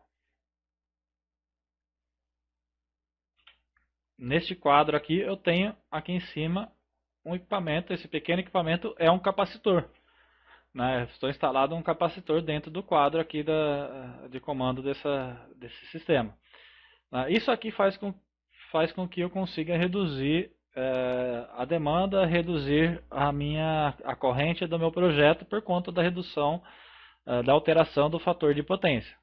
[SPEAKER 1] aqui eu tenho aqui em cima um equipamento. Esse pequeno equipamento é um capacitor. Né? Estou instalado um capacitor dentro do quadro aqui de comando desse sistema. Isso aqui faz com que eu consiga reduzir a demanda, reduzir a corrente do meu projeto por conta da redução da alteração do fator de potência.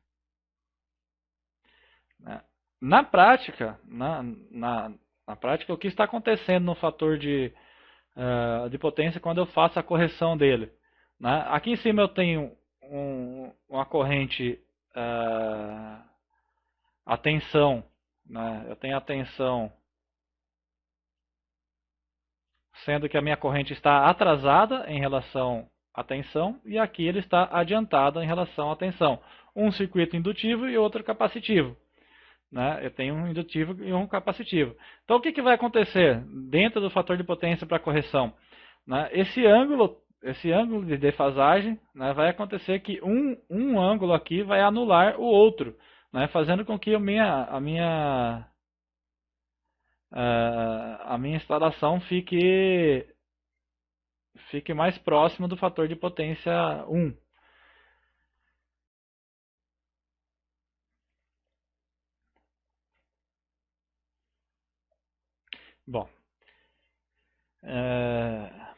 [SPEAKER 1] Na prática, na prática, o que está acontecendo no fator de potência quando eu faço a correção dele? Né? Aqui em cima eu tenho uma corrente a tensão, né? Eu tenho a tensão, sendo que a minha corrente está atrasada em relação à tensão, e aqui ele está adiantado em relação à tensão. Um circuito indutivo e outro capacitivo. Né? Eu tenho um indutivo e um capacitivo. Então o que vai acontecer dentro do fator de potência para correção? Né? Esse ângulo de defasagem, né, vai acontecer que um ângulo aqui vai anular o outro, né, fazendo com que a minha instalação fique mais próximo do fator de potência 1. Bom,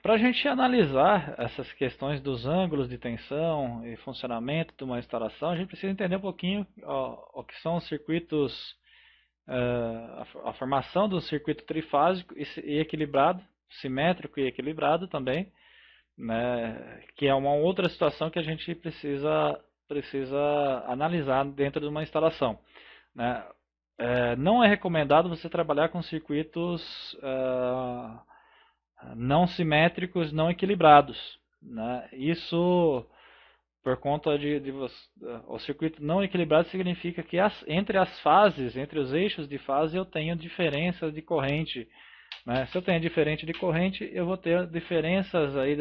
[SPEAKER 1] para a gente analisar essas questões dos ângulos de tensão e funcionamento de uma instalação, a gente precisa entender um pouquinho o que são os circuitos, a formação do circuito trifásico e equilibrado, simétrico e equilibrado também, né, que é uma outra situação que a gente precisa analisar dentro de uma instalação. Né. Não é recomendado você trabalhar com circuitos não simétricos, não equilibrados. Né? Isso por conta o circuito não equilibrado significa que entre as fases, entre os eixos de fase, eu tenho diferenças de corrente. Né? Se eu tenho diferença de corrente, eu vou ter diferenças aí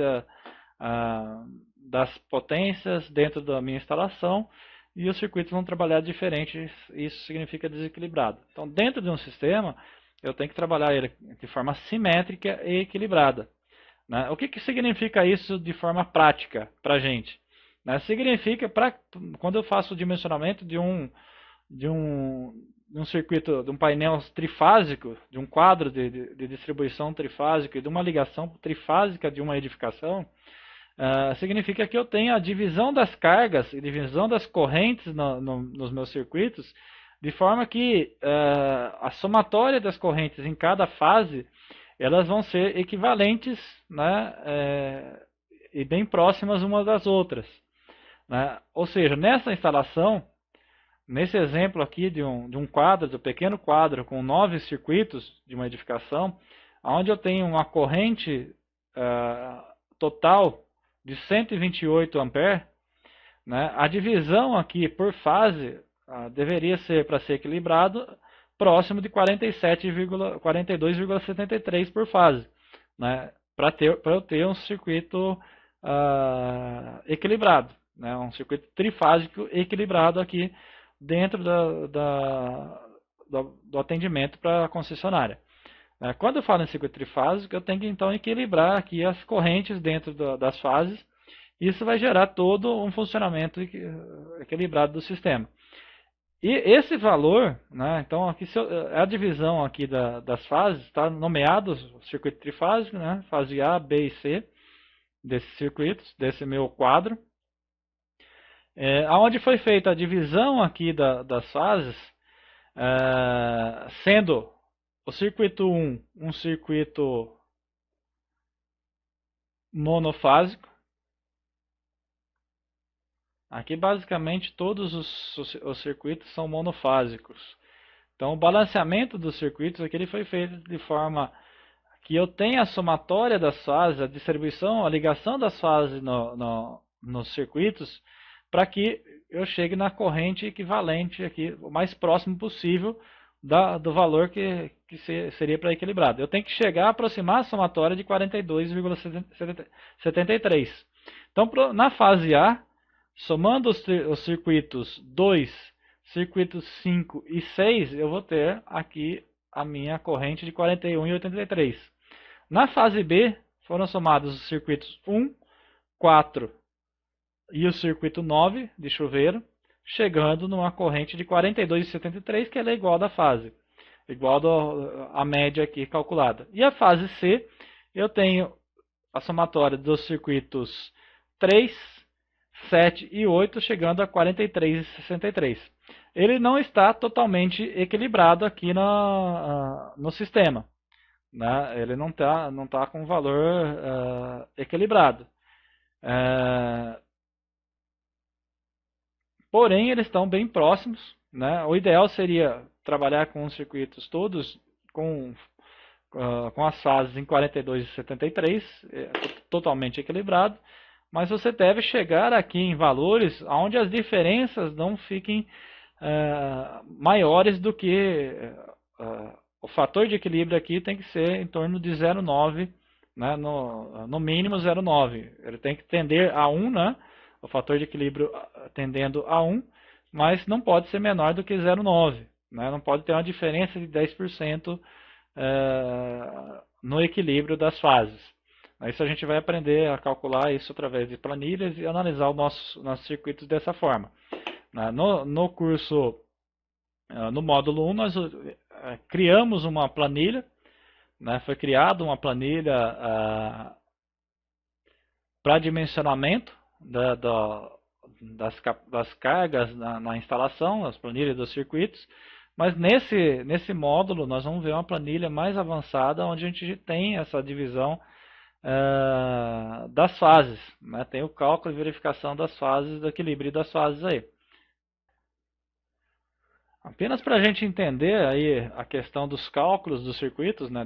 [SPEAKER 1] das potências dentro da minha instalação, e os circuitos vão trabalhar diferente. Isso significa desequilibrado. Então, dentro de um sistema, eu tenho que trabalhar ele de forma simétrica e equilibrada. Né? O que significa isso de forma prática para a gente? Né? Significa, quando eu faço o dimensionamento de um circuito, de um painel trifásico, de um quadro de distribuição trifásico e de uma ligação trifásica de uma edificação, significa que eu tenho a divisão das cargas e divisão das correntes nos meus circuitos de forma que a somatória das correntes em cada fase elas vão ser equivalentes, né, e bem próximas umas das outras, né? Ou seja, nessa instalação, nesse exemplo aqui de um quadro, de um pequeno quadro com 9 circuitos de uma edificação, onde eu tenho uma corrente total de 128 amperes, né, a divisão aqui por fase deveria ser, para ser equilibrado, próximo de 42,73 por fase, né, para eu ter um circuito equilibrado, né, um circuito trifásico equilibrado aqui dentro do atendimento para a concessionária. Quando eu falo em circuito trifásico, eu tenho que então equilibrar aqui as correntes dentro das fases. Isso vai gerar todo um funcionamento equilibrado do sistema. E esse valor, né, então aqui a divisão aqui das fases está nomeado circuito trifásico, né, fase A, B e C desses circuitos, desse meu quadro. Onde foi feita a divisão aqui das fases, sendo o circuito 1 um circuito monofásico. Aqui basicamente todos os circuitos são monofásicos. Então o balanceamento dos circuitos aqui ele foi feito de forma que eu tenha a somatória das fases, a distribuição, a ligação das fases nos circuitos, para que eu chegue na corrente equivalente aqui, o mais próximo possível do valor que seria para equilibrado. Eu tenho que chegar a aproximar a somatória de 42,73. Então, na fase A, somando os circuitos 2, circuitos 5 e 6, eu vou ter aqui a minha corrente de 41,83. Na fase B, foram somados os circuitos 1, 4 e o circuito 9 de chuveiro, chegando numa corrente de 42,73, que ela é igual da fase, igual à média aqui calculada. E a fase C, eu tenho a somatória dos circuitos 3, 7 e 8, chegando a 43,63. Ele não está totalmente equilibrado aqui no sistema, né? Ele não tá com valor equilibrado. Porém, eles estão bem próximos, né? O ideal seria trabalhar com os circuitos todos com as fases em 42,73, totalmente equilibrado, mas você deve chegar aqui em valores onde as diferenças não fiquem maiores do que o fator de equilíbrio aqui tem que ser em torno de 0,9, né? No mínimo 0,9. Ele tem que tender a 1, né? O fator de equilíbrio tendendo a 1, mas não pode ser menor do que 0,9. Né? Não pode ter uma diferença de 10% no equilíbrio das fases. Isso a gente vai aprender a calcular isso através de planilhas e analisar os nossos circuitos dessa forma. No curso, no módulo 1, nós criamos uma planilha, né? Foi criada uma planilha para dimensionamento das cargas na instalação, as planilhas dos circuitos, mas nesse módulo nós vamos ver uma planilha mais avançada, onde a gente tem essa divisão das fases, né? Tem o cálculo e verificação das fases, do equilíbrio das fases aí. Apenas para a gente entender aí a questão dos cálculos dos circuitos, né,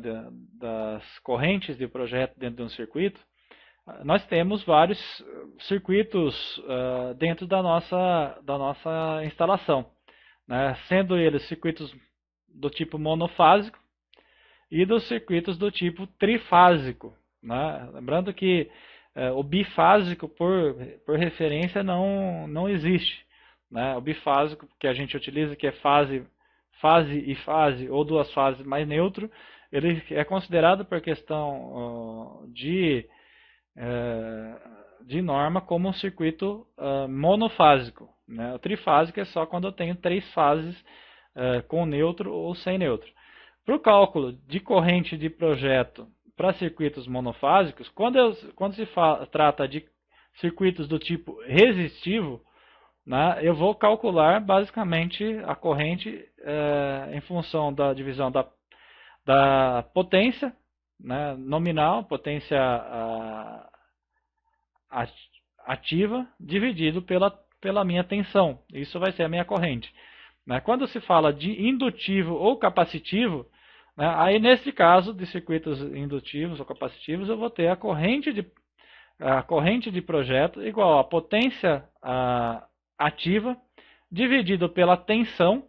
[SPEAKER 1] das correntes de projeto dentro de um circuito, nós temos vários circuitos dentro da nossa instalação, né, sendo eles circuitos do tipo monofásico e dos circuitos do tipo trifásico. Né? Lembrando que o bifásico, por referência, não existe. Né? O bifásico que a gente utiliza, que é fase e fase, ou duas fases mais neutro, ele é considerado por questão de norma como um circuito monofásico. Né? O trifásico é só quando eu tenho três fases com neutro ou sem neutro. Para o cálculo de corrente de projeto para circuitos monofásicos, quando se trata de circuitos do tipo resistivo, né, eu vou calcular basicamente a corrente em função da divisão da potência, né, nominal, potência ativa, dividido pela minha tensão. Isso vai ser a minha corrente. Né? Quando se fala de indutivo ou capacitivo, né, aí nesse caso de circuitos indutivos ou capacitivos, eu vou ter a corrente de projeto igual a potência ativa dividido pela tensão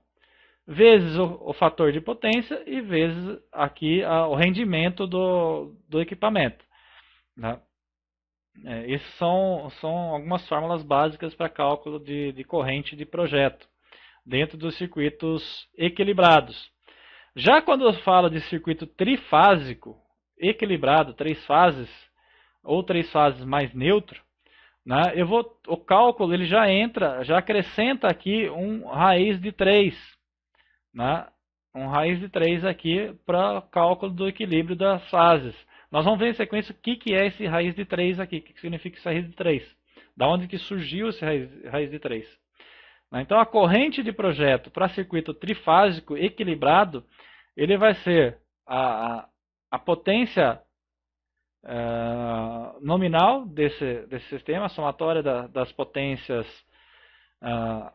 [SPEAKER 1] vezes o fator de potência e vezes aqui o rendimento do equipamento. Né? Essas são algumas fórmulas básicas para cálculo de corrente de projeto dentro dos circuitos equilibrados. Já quando eu falo de circuito trifásico, equilibrado, 3 fases, ou 3 fases mais neutro, né, o cálculo ele já acrescenta aqui um raiz de 3. Né, um raiz de 3 aqui para o cálculo do equilíbrio das fases. Nós vamos ver em sequência o que é esse raiz de 3 aqui, o que significa esse raiz de 3. Da onde que surgiu esse raiz de 3. Então a corrente de projeto para circuito trifásico equilibrado, ele vai ser a potência nominal desse sistema, a somatória das potências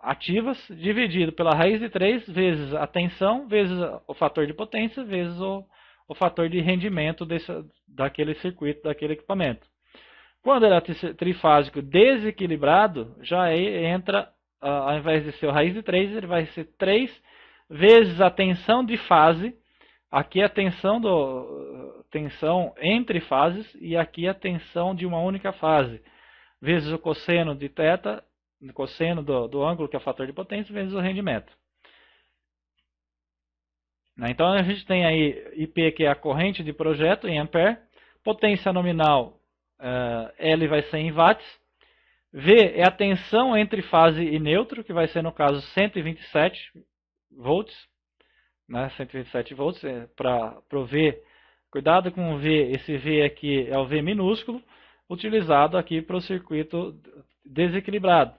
[SPEAKER 1] ativas, dividido pela raiz de 3 vezes a tensão, vezes o fator de potência, vezes o fator de rendimento daquele circuito, daquele equipamento. Quando ele é trifásico desequilibrado, já entra, ao invés de ser a raiz de 3, ele vai ser 3 vezes a tensão de fase. Aqui a tensão entre fases e aqui a tensão de uma única fase, vezes o cosseno de θ, o cosseno do ângulo, que é o fator de potência, vezes o rendimento. Então a gente tem aí IP, que é a corrente de projeto, em ampere, potência nominal, L vai ser em watts, V é a tensão entre fase e neutro, que vai ser no caso 127 volts, né, 127 volts, para o V, cuidado com o V, esse V aqui é o V minúsculo, utilizado aqui para o circuito desequilibrado.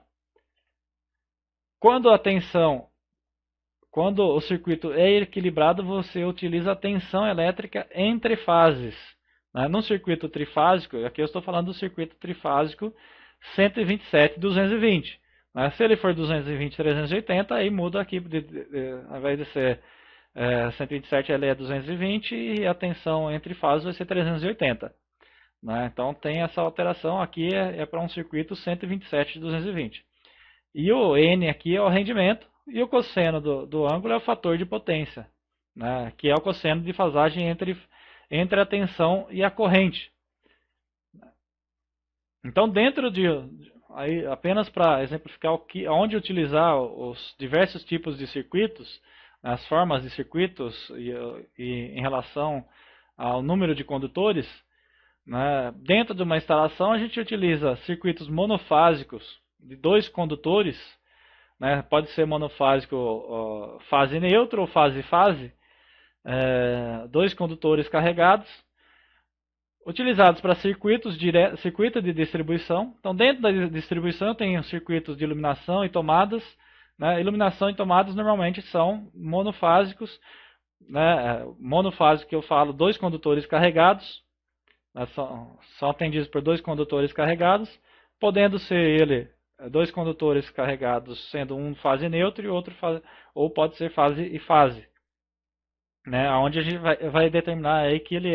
[SPEAKER 1] Quando o circuito é equilibrado, você utiliza a tensão elétrica entre fases. Né? No circuito trifásico, aqui eu estou falando do circuito trifásico 127/220. Né? Se ele for 220/380, aí muda aqui, ao invés de ser 127, ele é 220 e a tensão entre fases vai ser 380. Né? Então tem essa alteração aqui, é para um circuito 127/220. E o N aqui é o rendimento, e o cosseno do ângulo é o fator de potência, né, que é o cosseno de fasagem entre a tensão e a corrente. Então, aí, apenas para exemplificar onde utilizar os diversos tipos de circuitos, as formas de circuitos e em relação ao número de condutores, né, dentro de uma instalação a gente utiliza circuitos monofásicos de 2 condutores, né, pode ser monofásico fase neutra ou fase-fase, 2 condutores carregados, utilizados para circuito de distribuição. Então, dentro da distribuição eu tenho circuitos de iluminação e tomadas. Né? Iluminação e tomadas normalmente são monofásicos. Né? Monofásico que eu falo, 2 condutores carregados, né? são atendidos por 2 condutores carregados, podendo ser 2 condutores carregados, sendo um fase neutra e outro fase, ou pode ser fase e fase, né? Onde a gente vai determinar aí que ele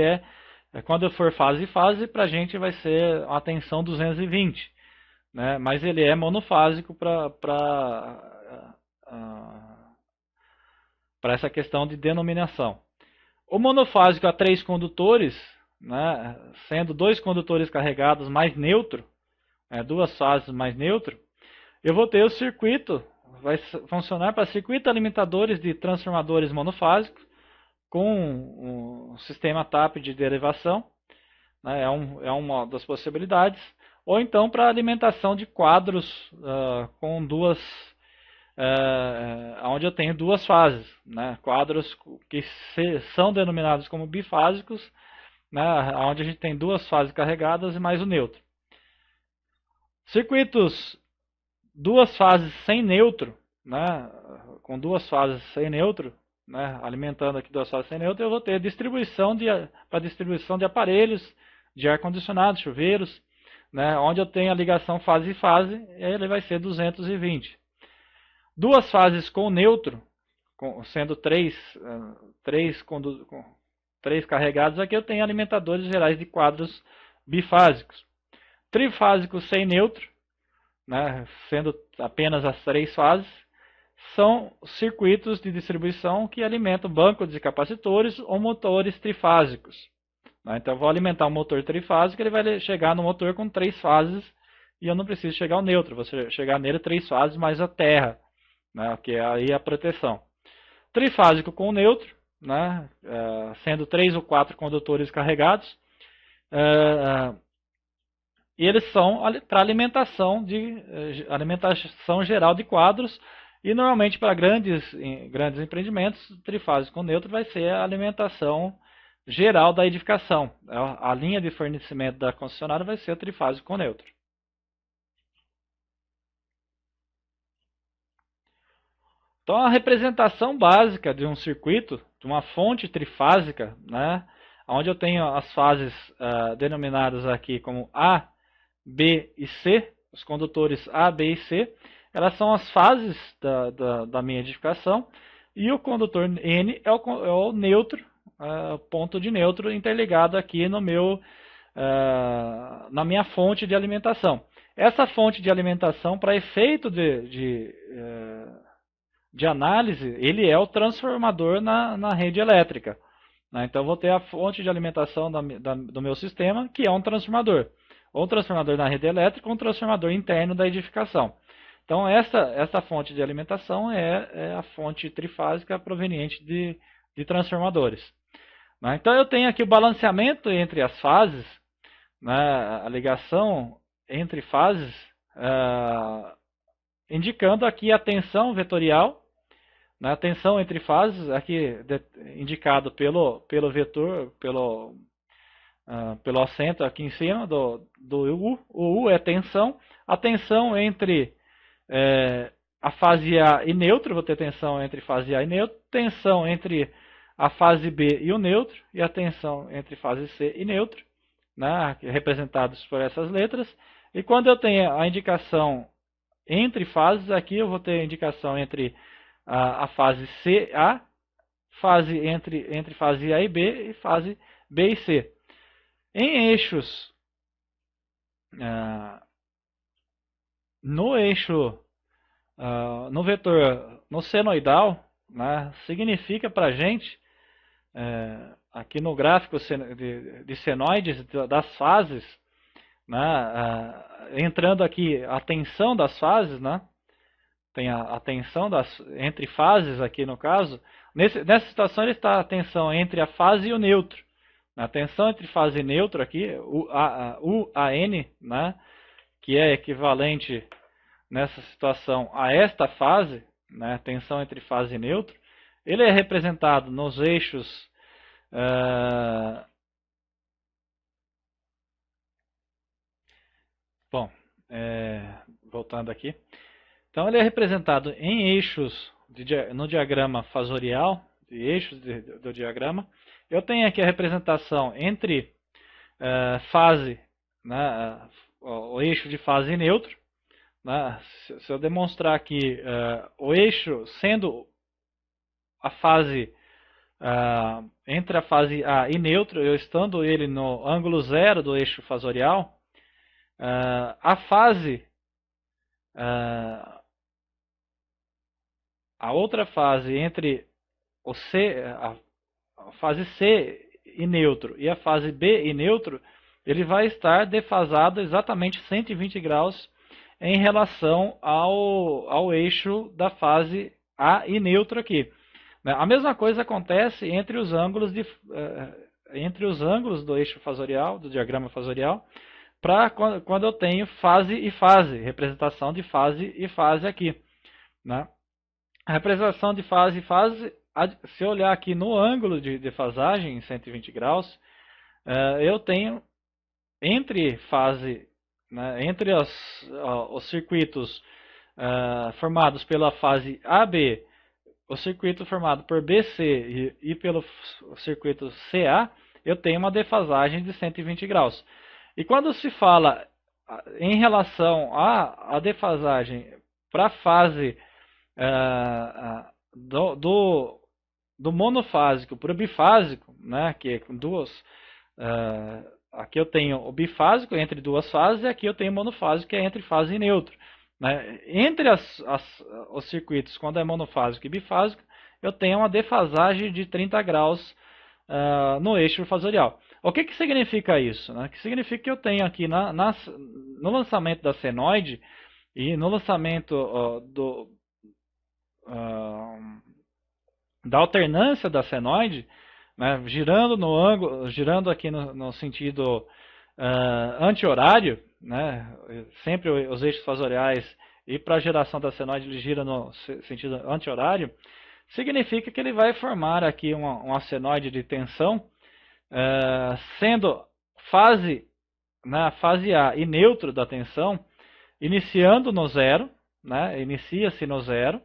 [SPEAKER 1] quando for fase e fase, para a gente vai ser a tensão 220, né? Mas ele é monofásico para essa questão de denominação. O monofásico a 3 condutores, né? Sendo 2 condutores carregados mais neutro, 2 fases mais neutro, eu vou ter o circuito, vai funcionar para circuito alimentadores de transformadores monofásicos, com um sistema TAP de derivação, né, é uma das possibilidades, ou então para alimentação de quadros com onde eu tenho 2 fases, né, quadros que são denominados como bifásicos, né, onde a gente tem 2 fases carregadas e mais o neutro. Circuitos duas fases sem neutro, né, com duas fases sem neutro, né, alimentando aqui duas fases sem neutro, eu vou ter para distribuição de aparelhos, de ar-condicionado, chuveiros, né, onde eu tenho a ligação fase e fase, ele vai ser 220. Duas fases com neutro, sendo três carregados, aqui eu tenho alimentadores gerais de quadros bifásicos. Trifásicos sem neutro, né, sendo apenas as três fases, são circuitos de distribuição que alimentam bancos de capacitores ou motores trifásicos. Então eu vou alimentar um motor trifásico, ele vai chegar no motor com três fases e eu não preciso chegar ao neutro, vou chegar nele três fases mais a terra, né, que é aí a proteção. Trifásico com neutro, né, sendo 3 ou 4 condutores carregados, e eles são para alimentação geral de quadros, e normalmente para grandes empreendimentos, trifásico com neutro vai ser a alimentação geral da edificação. A linha de fornecimento da concessionária vai ser o trifásico com neutro. Então, a representação básica de um circuito, de uma fonte trifásica, né, onde eu tenho as fases denominadas aqui como A, B e C, os condutores A, B e C, elas são as fases da minha edificação, e o condutor N é o neutro, ponto de neutro interligado aqui no na minha fonte de alimentação. Essa fonte de alimentação, para efeito de análise, ele é o transformador na rede elétrica. Então, eu vou ter a fonte de alimentação do meu sistema, que é um transformador. Ou um transformador na rede elétrica, ou um transformador interno da edificação. Então, essa fonte de alimentação é a fonte trifásica proveniente de transformadores. Então, eu tenho aqui o balanceamento entre as fases, né, a ligação entre fases, indicando aqui a tensão vetorial, né, a tensão entre fases, aqui indicado pelo vetor, pelo acento aqui em cima do U. O U é tensão. A tensão entre a fase A e neutro, vou ter tensão entre fase A e neutro, tensão entre a fase B e o neutro, e a tensão entre fase C e neutro, né, representados por essas letras. E quando eu tenho a indicação entre fases, aqui eu vou ter a indicação entre a fase CA, entre fase A e B, e fase B e C. Em eixos, no eixo, no vetor, no senoidal, né, significa para a gente, aqui no gráfico de senoides das fases, né, entrando aqui a tensão das fases, né, tem a tensão entre fases aqui no caso. Nessa situação ele está a tensão entre a fase e o neutro. A tensão entre fase e neutro aqui, UAN, né, que é equivalente nessa situação a esta fase, né, tensão entre fase e neutro, ele é representado nos eixos voltando aqui. Então ele é representado em eixos no diagrama fasorial, de eixos do diagrama. Eu tenho aqui a representação entre fase, né, o eixo de fase e neutro. Né, se eu demonstrar aqui o eixo sendo a fase entre a fase A e neutro, eu estando ele no ângulo zero do eixo fasorial, a fase, a outra fase entre a fase C e neutro e a fase B e neutro, ele vai estar defasado exatamente 120 graus em relação ao eixo da fase A e neutro aqui. A mesma coisa acontece entre os ângulos do eixo fasorial, do diagrama fasorial, para quando eu tenho fase e fase, representação de fase e fase aqui. Né? A representação de fase e fase, se eu olhar aqui no ângulo de defasagem, em 120 graus, eu tenho entre fase, né, entre os circuitos formados pela fase AB, o circuito formado por BC e pelo circuito CA, eu tenho uma defasagem de 120 graus. E quando se fala em relação à defasagem para a fase do monofásico para o bifásico, né, que é com duas, aqui eu tenho o bifásico entre duas fases e aqui eu tenho o monofásico que é entre fase e neutro. Né? Entre os circuitos, quando é monofásico e bifásico, eu tenho uma defasagem de 30 graus no eixo fasorial. O que significa isso? Né? Que significa que eu tenho aqui no lançamento da senoide e no lançamento da alternância da senoide, né, girando no ângulo, girando aqui no sentido anti-horário, né, sempre os eixos fasoriais, e para a geração da senoide ele gira no sentido anti-horário, significa que ele vai formar aqui uma senoide de tensão, sendo fase A e neutro da tensão, iniciando no zero, né, inicia-se no zero,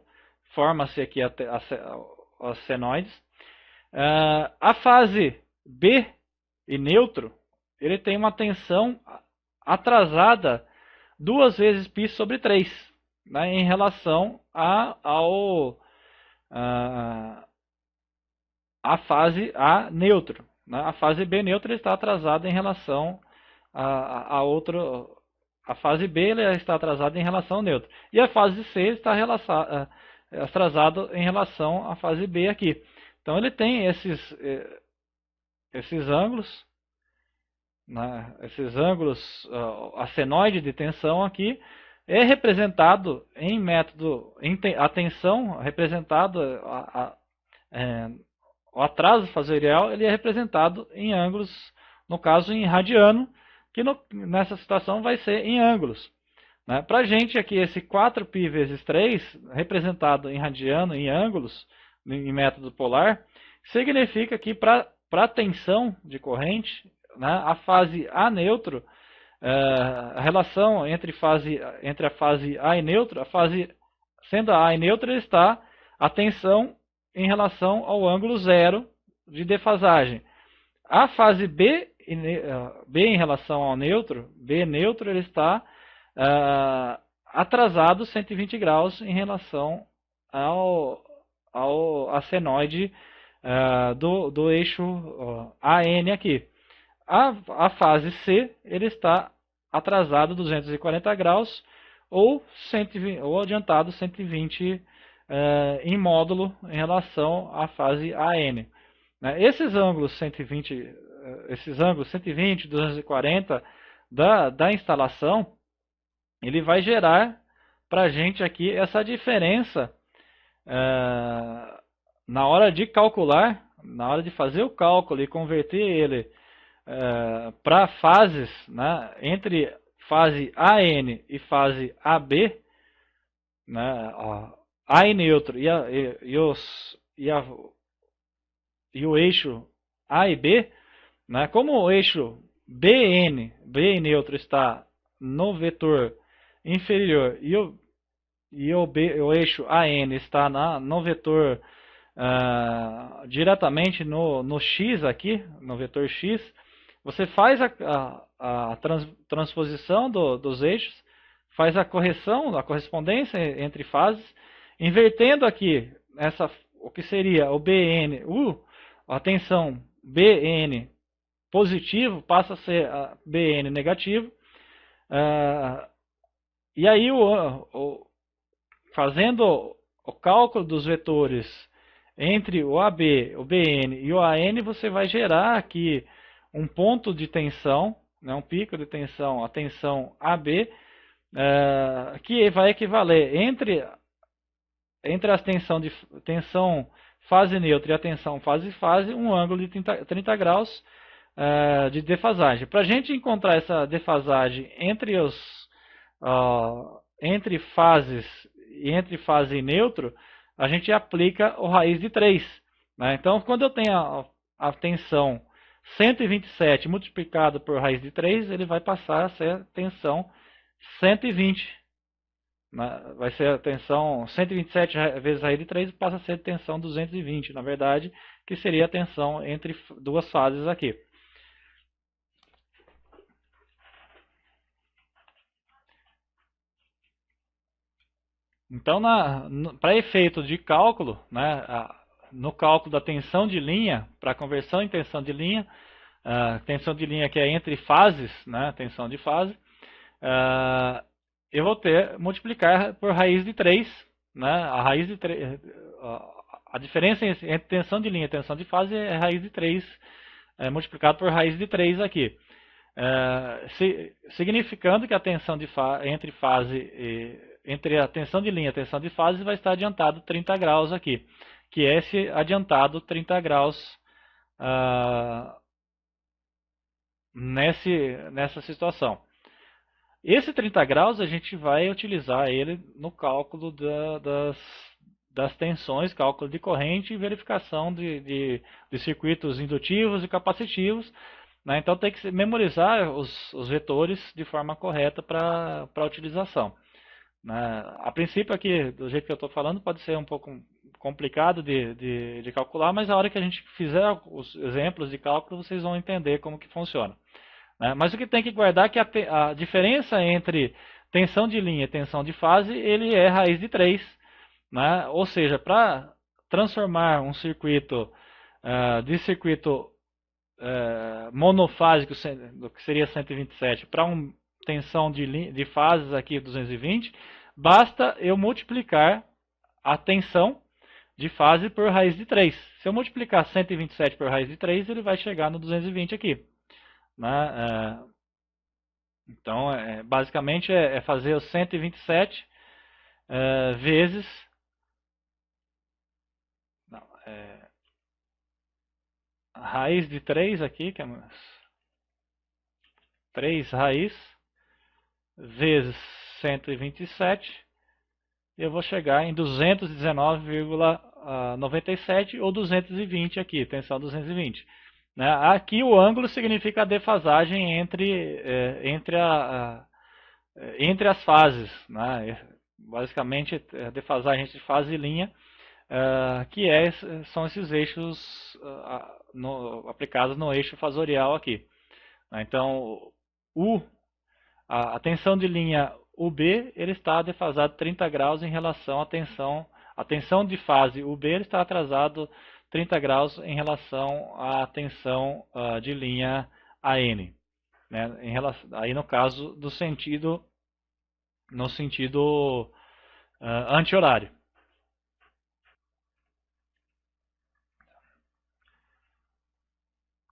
[SPEAKER 1] forma-se aqui as senoides. A fase B e neutro, ele tem uma tensão atrasada 2 vezes π sobre 3, né, em relação à fase A neutro. Né? A fase B neutro está atrasada em relação a outro. A fase B está atrasada em relação ao neutro. E a fase C está atrasada em relação à fase B aqui. Então ele tem esses ângulos, né? Esses ângulos, a senoide de tensão aqui é representado em método, a tensão representado, o atraso fasorial ele é representado em ângulos, no caso em radiano, que nessa situação vai ser em ângulos. Né? Para a gente aqui, esse 4π vezes 3, representado em radiano, em ângulos, em método polar, significa que para a tensão de corrente, né, a fase A neutro, a relação entre a fase A e neutro, sendo a A e neutro, está a tensão em relação ao ângulo zero de defasagem. A fase B em relação ao neutro, B neutro, ele está atrasado 120 graus em relação à senoide do eixo AN aqui. A fase C ele está atrasado 240 graus ou adiantado 120 em módulo em relação à fase AN. Esses ângulos 120, 240 da instalação, ele vai gerar para a gente aqui essa diferença na hora de calcular, na hora de fazer o cálculo e converter ele para fases, né, entre fase AN e fase AB, né, A e neutro e o eixo A e B, né, como o eixo B e neutro está no vetor inferior e o eixo AN está no vetor diretamente no X aqui, no vetor X, você faz a transposição dos eixos, faz a correção, a correspondência entre fases, invertendo aqui o que seria o BN, a tensão BN positivo passa a ser a BN negativo, e aí fazendo o cálculo dos vetores entre o AB, o BN e o AN, você vai gerar aqui um ponto de tensão, né, um pico de tensão, a tensão AB, que vai equivaler entre a tensão fase neutra e a tensão fase-fase, um ângulo de 30 graus de defasagem. Para a gente encontrar essa defasagem entre fases e entre fase e neutro, a gente aplica o raiz de 3. Né? Então, quando eu tenho a tensão 127 multiplicado por raiz de 3, ele vai passar a ser tensão 120. né? Vai ser a tensão 127 vezes raiz de 3 passa a ser tensão 220, na verdade, que seria a tensão entre duas fases aqui. Então, para efeito de cálculo, né, no cálculo da tensão de linha, para conversão em tensão de linha, tensão de linha que é entre fases, né, tensão de fase, eu vou multiplicar por raiz de 3, né, a raiz de 3, a diferença entre tensão de linha e tensão de fase é raiz de 3 multiplicado por raiz de 3 aqui. Significando que a tensão entre entre a tensão de linha e a tensão de fase vai estar adiantado 30 graus aqui, que é esse adiantado 30 graus nessa situação. Esse 30 graus a gente vai utilizar ele no cálculo das tensões, cálculo de corrente e verificação de circuitos indutivos e capacitivos. Né? Então tem que memorizar os vetores de forma correta para a utilização. Né? A princípio aqui, do jeito que eu estou falando, pode ser um pouco complicado de calcular, mas a hora que a gente fizer os exemplos de cálculo, vocês vão entender como que funciona. Né? Mas o que tem que guardar é que a diferença entre tensão de linha e tensão de fase, ele é raiz de 3. Né? Ou seja, para transformar um circuito de circuito monofásico, que seria 127, para uma tensão de fases aqui 220, basta eu multiplicar a tensão de fase por raiz de 3. Se eu multiplicar 127 por raiz de 3, ele vai chegar no 220 aqui. Né? Então, basicamente é fazer os 127 vezes... Não, a raiz de 3 aqui, que é 3 raiz, vezes 127, eu vou chegar em 219,97 ou 220 aqui, tensão 220. Né? Aqui o ângulo significa a defasagem entre as fases. Né? Basicamente, a defasagem entre fase e linha, que são esses eixos aplicados no eixo fasorial aqui. Né? Então, a tensão de linha UB ele está defasado 30 graus em relação à tensão. A tensão de fase UB ele está atrasado 30 graus em relação à tensão de linha AN. Né? Aí no caso no sentido anti-horário.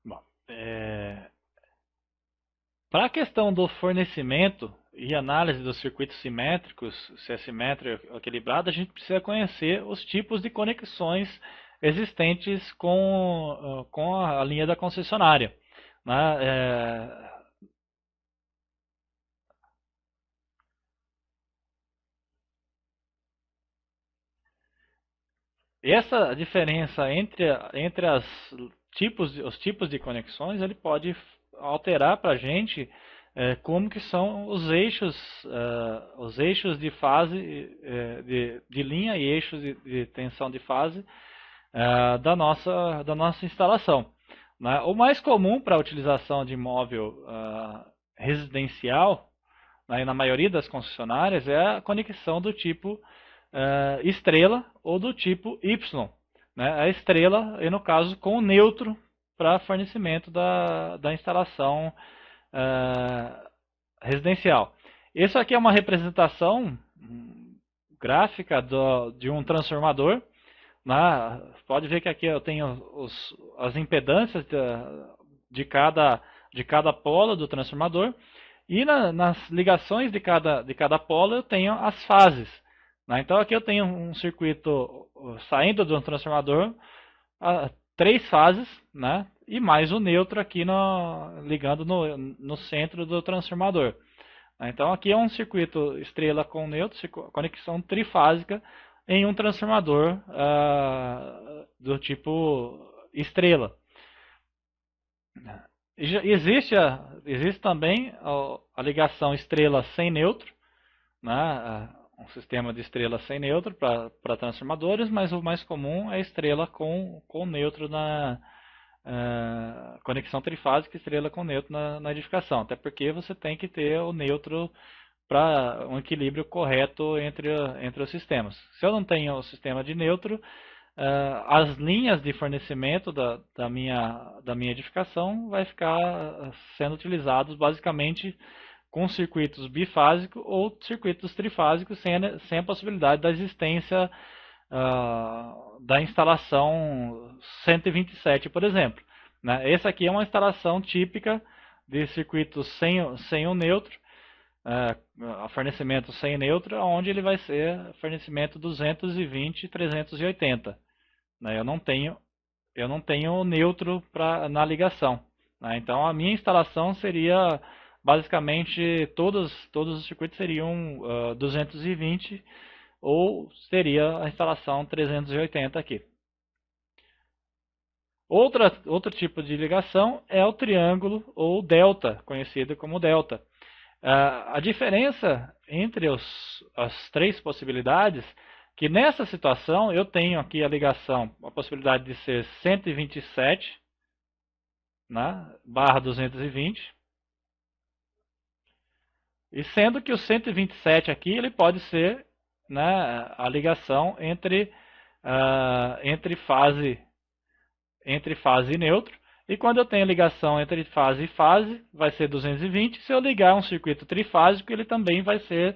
[SPEAKER 1] Bom, para a questão do fornecimento e análise dos circuitos simétricos, se é simétrico ou equilibrado, a gente precisa conhecer os tipos de conexões existentes com a linha da concessionária. Né? Essa diferença entre os tipos de conexões, ele pode alterar para a gente como que são os eixos de fase de linha e eixos de tensão de fase da nossa instalação. Né? O mais comum para a utilização de móvel residencial, né, na maioria das concessionárias, é a conexão do tipo estrela ou do tipo Y. Né? A estrela, e no caso, com o neutro para fornecimento da instalação residencial. Isso aqui é uma representação gráfica de um transformador. Né? Pode ver que aqui eu tenho as impedâncias de cada polo do transformador. E nas ligações de cada polo eu tenho as fases. Né? Então aqui eu tenho um circuito saindo do transformador, 3 fases, né? E mais o neutro aqui ligando no centro do transformador. Então aqui é um circuito estrela com neutro, conexão trifásica em um transformador do tipo estrela. Existe também a ligação estrela sem neutro, né? um sistema de estrela sem neutro para transformadores, mas o mais comum é estrela com neutro na conexão trifásica, estrela com neutro na edificação. Até porque você tem que ter o neutro para um equilíbrio correto entre os sistemas. Se eu não tenho o sistema de neutro, as linhas de fornecimento da minha edificação vai ficar sendo utilizados basicamente com circuitos bifásicos ou circuitos trifásicos sem a possibilidade da existência da instalação 127, por exemplo. Né? Essa aqui é uma instalação típica de circuitos sem o neutro, fornecimento sem neutro, onde ele vai ser fornecimento 220 e 380. Né? Eu não tenho neutro na ligação. Né? Então a minha instalação seria basicamente todos os circuitos seriam 220 ou seria a instalação 380 aqui. Outro tipo de ligação é o triângulo ou delta, conhecido como delta. A diferença entre as três possibilidades, que nessa situação eu tenho aqui a ligação, a possibilidade de ser 127, né, barra 220, e sendo que o 127 aqui ele pode ser, né, a ligação entre fase e neutro. E quando eu tenho ligação entre fase e fase, vai ser 220. Se eu ligar um circuito trifásico, ele também vai ser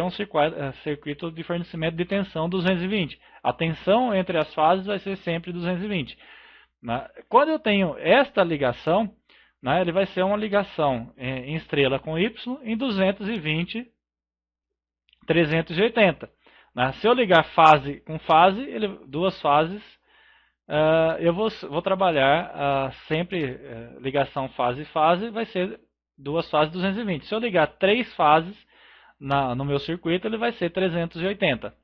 [SPEAKER 1] um circuito de fornecimento de tensão 220. A tensão entre as fases vai ser sempre 220. Né? Quando eu tenho esta ligação, né, ele vai ser uma ligação em estrela com Y em 220, 380. Né? Se eu ligar fase com fase, duas fases, eu vou trabalhar sempre ligação fase-fase, vai ser duas fases 220. Se eu ligar três fases no meu circuito, ele vai ser 380.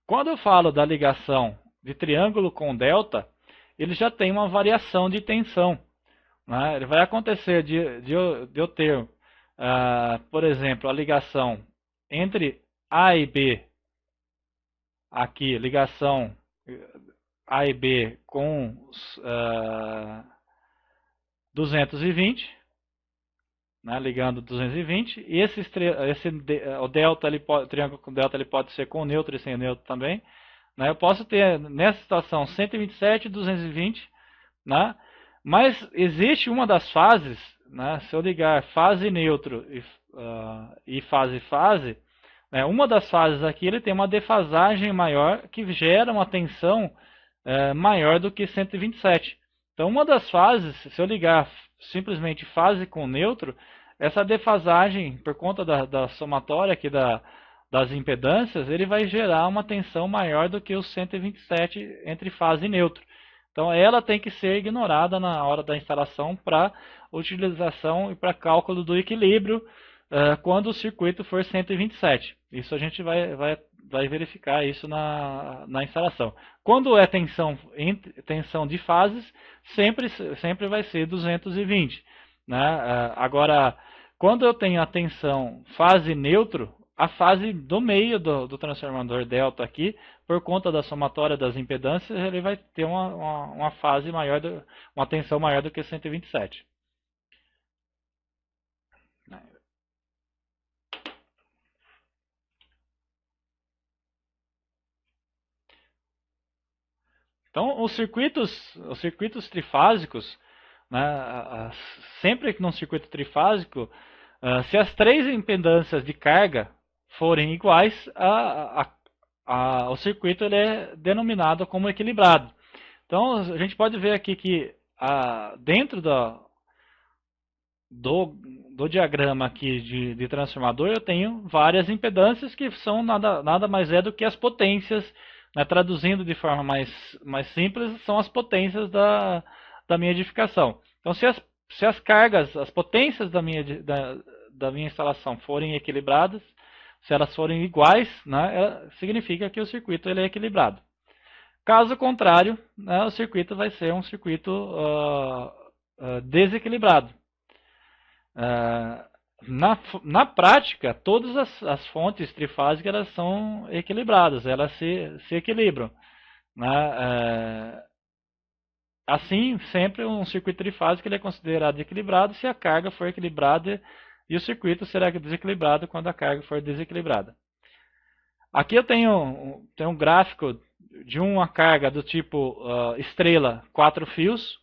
[SPEAKER 1] Quando eu falo da ligação de triângulo com delta, ele já tem uma variação de tensão. Né? Ele vai acontecer de eu ter, por exemplo, a ligação entre A e B, aqui, ligação A e B com 220, né, ligando 220, e o delta, o triângulo com delta, ele pode ser com neutro e sem neutro também. Né, eu posso ter nessa situação 127 e 220, né, mas existe uma das fases, né, se eu ligar fase neutro e fase-fase, né, uma das fases aqui ele tem uma defasagem maior que gera uma tensão maior do que 127. Então uma das fases, se eu ligar simplesmente fase com neutro, essa defasagem, por conta da somatória aqui das impedâncias, ele vai gerar uma tensão maior do que os 127 entre fase e neutro. Então ela tem que ser ignorada na hora da instalação para utilização e para cálculo do equilíbrio quando o circuito for 127. Isso a gente vai verificar isso na instalação. Quando é tensão de fases, sempre vai ser 220. Né? Agora, quando eu tenho a tensão fase neutro, a fase do meio do transformador delta aqui, por conta da somatória das impedâncias, ele vai ter uma fase maior, uma tensão maior do que 127. Então, os circuitos trifásicos, né, sempre que num circuito trifásico, se as três impedâncias de carga forem iguais, o circuito ele é denominado como equilibrado. Então, a gente pode ver aqui que dentro do diagrama aqui de transformador, eu tenho várias impedâncias que são nada mais é do que as potências, né, traduzindo de forma mais simples, são as potências da minha edificação. Então, se as cargas, as potências da minha instalação forem equilibradas, se elas forem iguais, né, significa que o circuito ele é equilibrado. Caso contrário, né, o circuito vai ser um circuito desequilibrado. Ah, na prática, todas as fontes trifásicas elas são equilibradas, elas se equilibram. Né? Assim, sempre um circuito trifásico ele é considerado equilibrado se a carga for equilibrada e o circuito será desequilibrado quando a carga for desequilibrada. Aqui eu tenho um gráfico de uma carga do tipo estrela 4 fios,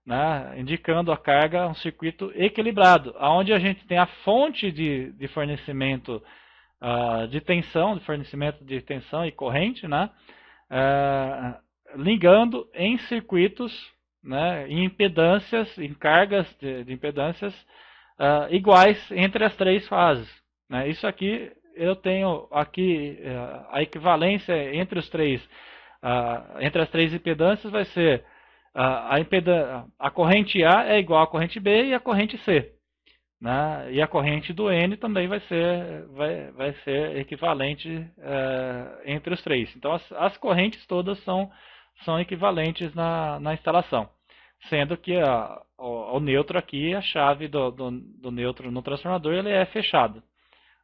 [SPEAKER 1] né, indicando a carga um circuito equilibrado, onde a gente tem a fonte de fornecimento de fornecimento de tensão e corrente, né, ligando em circuitos, né, em impedâncias, em cargas de impedâncias iguais entre as três fases. Né. Isso aqui eu tenho aqui a equivalência entre as três impedâncias vai ser a corrente A é igual à corrente B e a corrente C. Né? E a corrente do N também vai ser equivalente entre os três. Então as correntes todas são equivalentes na instalação. Sendo que o neutro aqui, a chave do neutro no transformador, ele é fechado.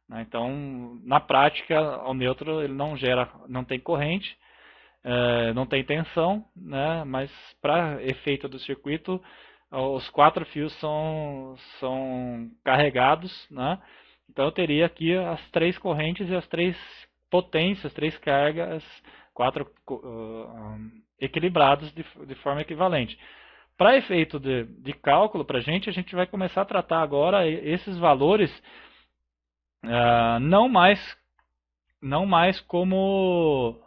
[SPEAKER 1] Né? Então, na prática, o neutro ele não tem corrente, não tem tensão, né? Mas para efeito do circuito, os quatro fios são carregados, né? Então eu teria aqui as três correntes e as três potências, três cargas, quatro equilibrados de forma equivalente. Para efeito de cálculo, para a gente vai começar a tratar agora esses valores não mais como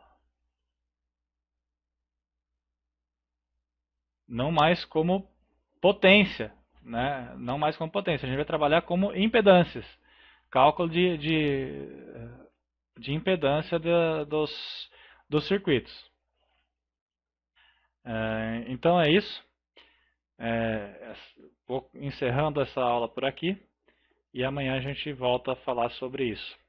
[SPEAKER 1] potência, né? Não mais como potência. A gente vai trabalhar como impedâncias, cálculo de impedância dos circuitos. Então é isso. Vou encerrando essa aula por aqui e amanhã a gente volta a falar sobre isso.